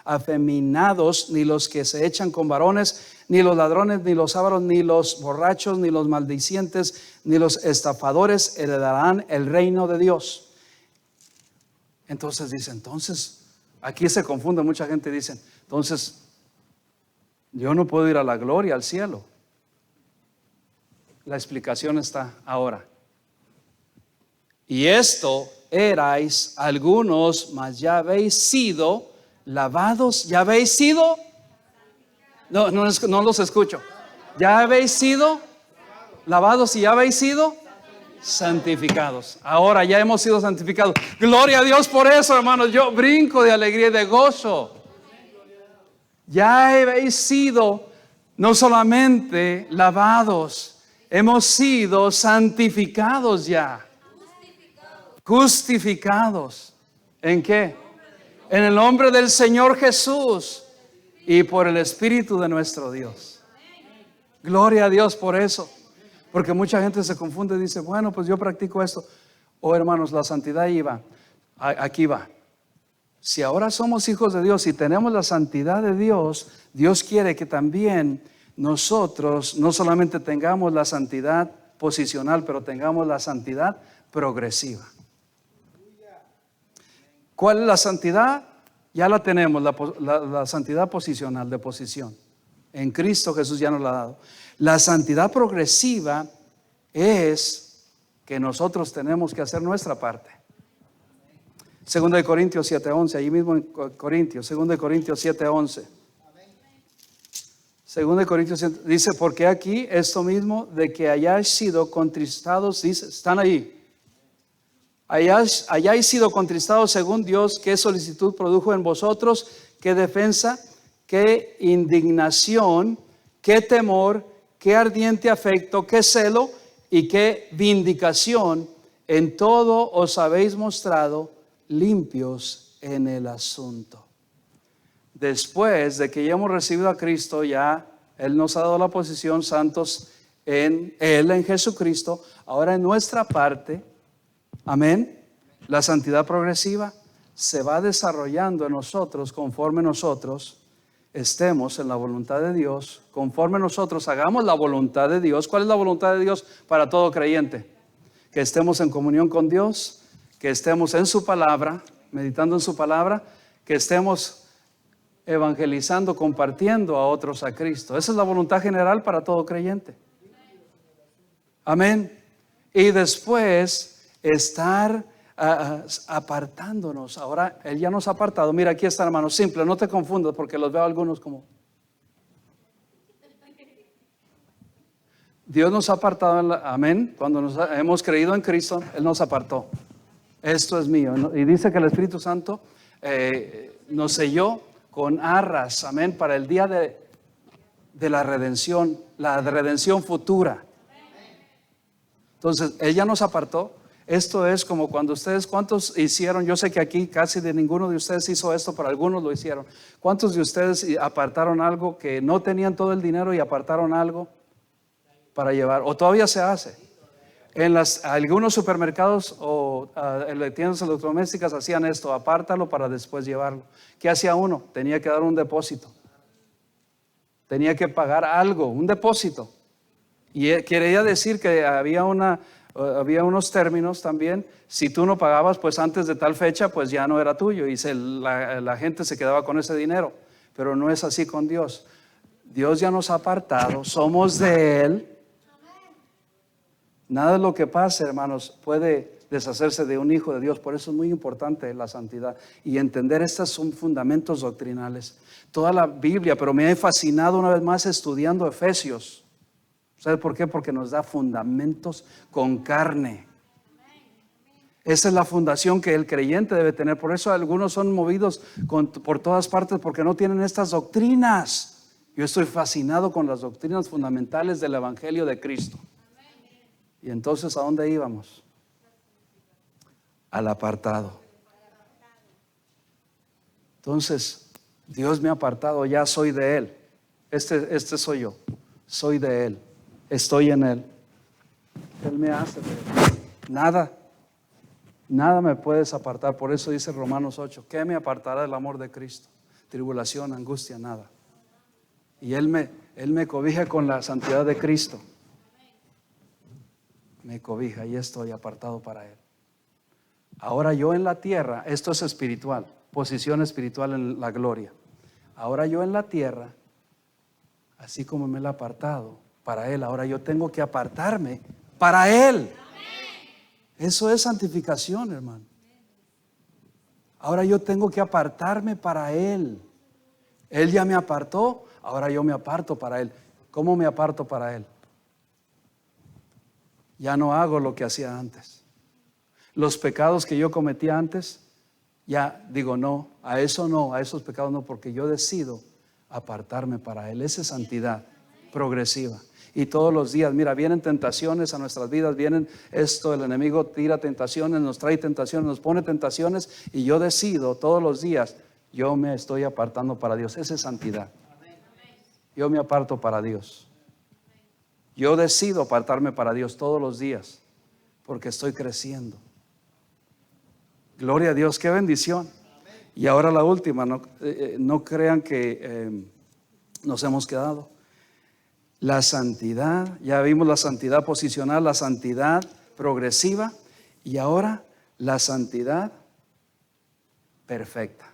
afeminados, ni los que se echan con varones, ni los ladrones, ni los ávaros, ni los borrachos, ni los maldicientes, ni los estafadores heredarán el reino de Dios. Entonces dice, aquí se confunde, mucha gente dice, entonces yo no puedo ir a la gloria, al cielo. La explicación está ahora. Y esto erais algunos, mas ya habéis sido lavados. ¿Ya habéis sido? No los escucho. ¿Ya habéis sido lavados y ya habéis sido santificados? Ahora ya hemos sido santificados. Gloria a Dios por eso, hermanos. Yo brinco de alegría y de gozo. Ya habéis sido no solamente lavados, hemos sido santificados ya. Justificados. ¿En qué? En el nombre del Señor Jesús y por el Espíritu de nuestro Dios. Gloria a Dios por eso. Porque mucha gente se confunde y dice, bueno, pues yo practico esto. Oh, hermanos, la santidad aquí va. Si ahora somos hijos de Dios y tenemos la santidad de Dios, Dios quiere que también nosotros no solamente tengamos la santidad posicional, pero tengamos la santidad progresiva. ¿Cuál es la santidad? Ya la tenemos, la santidad posicional, de posición. En Cristo Jesús ya nos la ha dado. La santidad progresiva es que nosotros tenemos que hacer nuestra parte. 2 Corintios 7:11, allí mismo en Corintios, 2 Corintios 7:11. 2 Corintios 7, dice, porque aquí esto mismo de que hayáis sido contristados, dice, están ahí. Hayáis sido contristados según Dios, qué solicitud produjo en vosotros, qué defensa, qué indignación, qué temor, qué ardiente afecto, qué celo y qué vindicación. En todo os habéis mostrado limpios en el asunto. Después de que ya hemos recibido a Cristo, ya Él nos ha dado la posición santos en Él, en Jesucristo. Ahora en nuestra parte, amén, la santidad progresiva se va desarrollando en nosotros conforme nosotros estemos en la voluntad de Dios, conforme nosotros hagamos la voluntad de Dios. ¿Cuál es la voluntad de Dios para todo creyente? Que estemos en comunión con Dios, que estemos en su palabra, meditando en su palabra, que estemos evangelizando, compartiendo a otros a Cristo. Esa es la voluntad general para todo creyente. Amén. Y después estar apartándonos. Ahora Él ya nos ha apartado. Mira, aquí está, hermano, simple, no te confundas porque los veo algunos como... Dios nos ha apartado, amén. Cuando hemos creído en Cristo, Él nos apartó. Esto es mío. Y dice que el Espíritu Santo nos selló con arras, amén, para el día de la redención futura. Entonces, Él ya nos apartó. Esto es como cuando ustedes, ¿cuántos hicieron? Yo sé que aquí casi de ninguno de ustedes hizo esto, pero algunos lo hicieron. ¿Cuántos de ustedes apartaron algo que no tenían todo el dinero y apartaron algo para llevar? ¿O todavía se hace? En algunos supermercados o tiendas electrodomésticas hacían esto, apártalo para después llevarlo. ¿Qué hacía uno? Tenía que dar un depósito. Tenía que pagar algo, un depósito. Y quería decir que había unos términos también. Si tú no pagabas, pues antes de tal fecha, pues ya no era tuyo. Y la gente se quedaba con ese dinero. Pero no es así con Dios. Dios ya nos ha apartado, somos de Él. Nada de lo que pase, hermanos, puede deshacerse de un hijo de Dios. Por eso es muy importante la santidad y entender estos son fundamentos doctrinales. Toda la Biblia, pero me ha fascinado una vez más estudiando Efesios. ¿Sabe por qué? Porque nos da fundamentos con carne. Esa es la fundación que el creyente debe tener. Por eso algunos son movidos por todas partes porque no tienen estas doctrinas. Yo estoy fascinado con las doctrinas fundamentales del Evangelio de Cristo. Y entonces, ¿a dónde íbamos? Al apartado. Entonces, Dios me ha apartado, ya soy de Él. Este soy yo, soy de Él, estoy en Él. Él me hace de Él. Nada me puedes apartar. Por eso dice Romanos 8, ¿qué me apartará del amor de Cristo? Tribulación, angustia, nada. Y Él me cobija con la santidad de Cristo. Me cobija y estoy apartado para Él. Ahora yo en la tierra, esto es espiritual, posición espiritual en la gloria. Ahora yo en la tierra, así como me he apartado para Él, ahora yo tengo que apartarme para Él. Eso es santificación, hermano. Ahora yo tengo que apartarme para Él. Él ya me apartó, ahora yo me aparto para Él. ¿Cómo me aparto para Él? Ya no hago lo que hacía antes. Los pecados que yo cometía antes, ya digo no, a esos pecados no, porque yo decido apartarme para Él. Esa es santidad progresiva. Y todos los días, mira, vienen tentaciones a nuestras vidas, el enemigo tira tentaciones, nos trae tentaciones, nos pone tentaciones, y yo decido todos los días, yo me estoy apartando para Dios. Esa es santidad. Yo me aparto para Dios. Yo decido apartarme para Dios todos los días, porque estoy creciendo. Gloria a Dios, qué bendición. Y ahora la última, no crean que nos hemos quedado. La santidad, ya vimos la santidad posicional, la santidad progresiva, y ahora la santidad perfecta.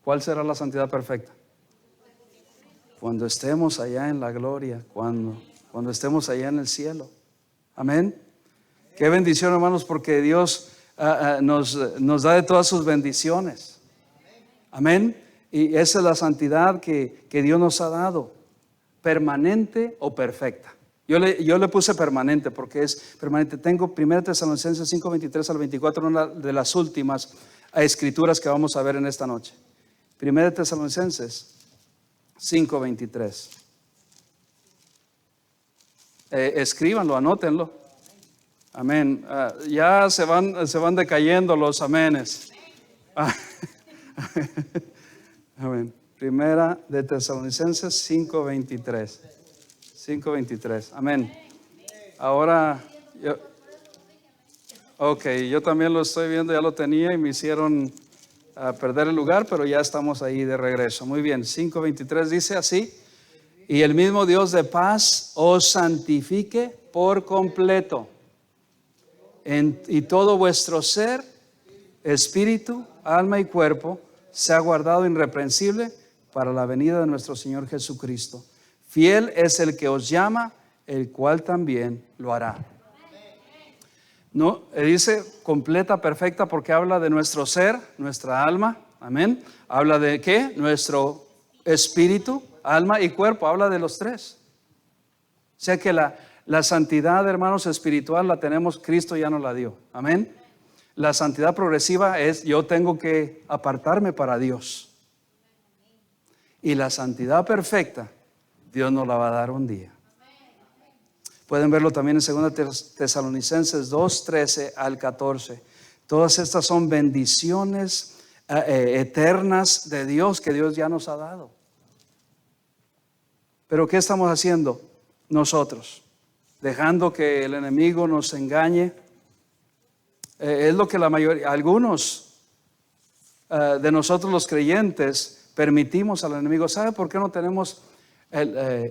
¿Cuál será la santidad perfecta? Cuando estemos allá en la gloria, cuando estemos allá en el cielo. Amén. Qué bendición, hermanos, porque Dios nos da de todas sus bendiciones. Amén. Y esa es la santidad que Dios nos ha dado, permanente o perfecta. Yo le puse permanente porque es permanente. Tengo 1 Tesalonicenses 5:23 al 24, una de las últimas escrituras que vamos a ver en esta noche. 1 Tesalonicenses 5:23. Escríbanlo, anótenlo. Amén. Ya se van decayendo los amenes. Amén. Primera de Tesalonicenses 5:23. 5:23. Amén. Ahora, yo también lo estoy viendo, ya lo tenía y me hicieron perder el lugar, pero ya estamos ahí de regreso. Muy bien, 5:23 dice así: y el mismo Dios de paz os santifique por completo, y todo vuestro ser, espíritu, alma y cuerpo sea guardado irreprensible para la venida de nuestro Señor Jesucristo. Fiel es el que os llama, el cual también lo hará. No, dice completa, perfecta, porque habla de nuestro ser, nuestra alma. Amén. Habla de ¿qué? Nuestro espíritu, alma y cuerpo. Habla de los tres. O sea que la santidad, hermanos, espiritual la tenemos, Cristo ya nos la dio. Amén. La santidad progresiva es yo tengo que apartarme para Dios. Y la santidad perfecta, Dios nos la va a dar un día. Pueden verlo también en 2 Tesalonicenses 2:13 al 14. Todas estas son bendiciones eternas de Dios que Dios ya nos ha dado. Pero ¿qué estamos haciendo nosotros? Dejando que el enemigo nos engañe. Es lo que la mayoría, algunos de nosotros los creyentes permitimos al enemigo. ¿Sabe por qué no tenemos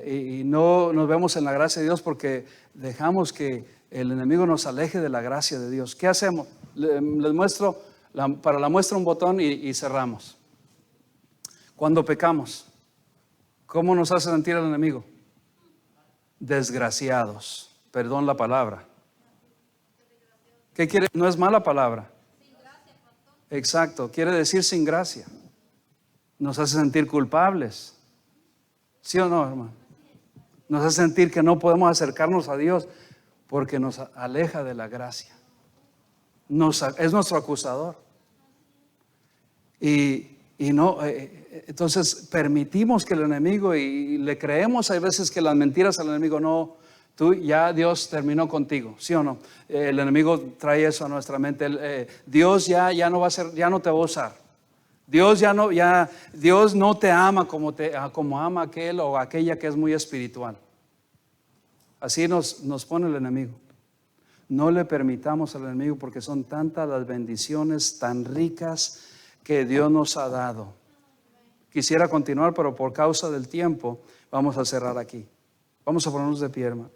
y no nos vemos en la gracia de Dios? Porque dejamos que el enemigo nos aleje de la gracia de Dios. ¿Qué hacemos? Les muestro, para la muestra un botón y cerramos. Cuando pecamos, ¿cómo nos hace sentir el enemigo? desgraciados. Perdón la palabra. ¿Qué quiere? No es mala palabra. Exacto, quiere decir sin gracia. Nos hace sentir culpables. ¿Sí o no, hermano? Nos hace sentir que no podemos acercarnos a Dios porque nos aleja de la gracia. Es nuestro acusador. Entonces permitimos que el enemigo, y le creemos hay veces que las mentiras al enemigo, no, tú ya Dios terminó contigo, ¿sí o no? El enemigo trae eso a nuestra mente. Dios ya no va a ser, ya no te va a usar. Dios Dios no te ama como ama aquel o aquella que es muy espiritual. Así nos pone el enemigo. No le permitamos al enemigo, porque son tantas las bendiciones tan ricas que Dios nos ha dado. Quisiera continuar, pero por causa del tiempo vamos a cerrar aquí. Vamos a ponernos de pie, hermano.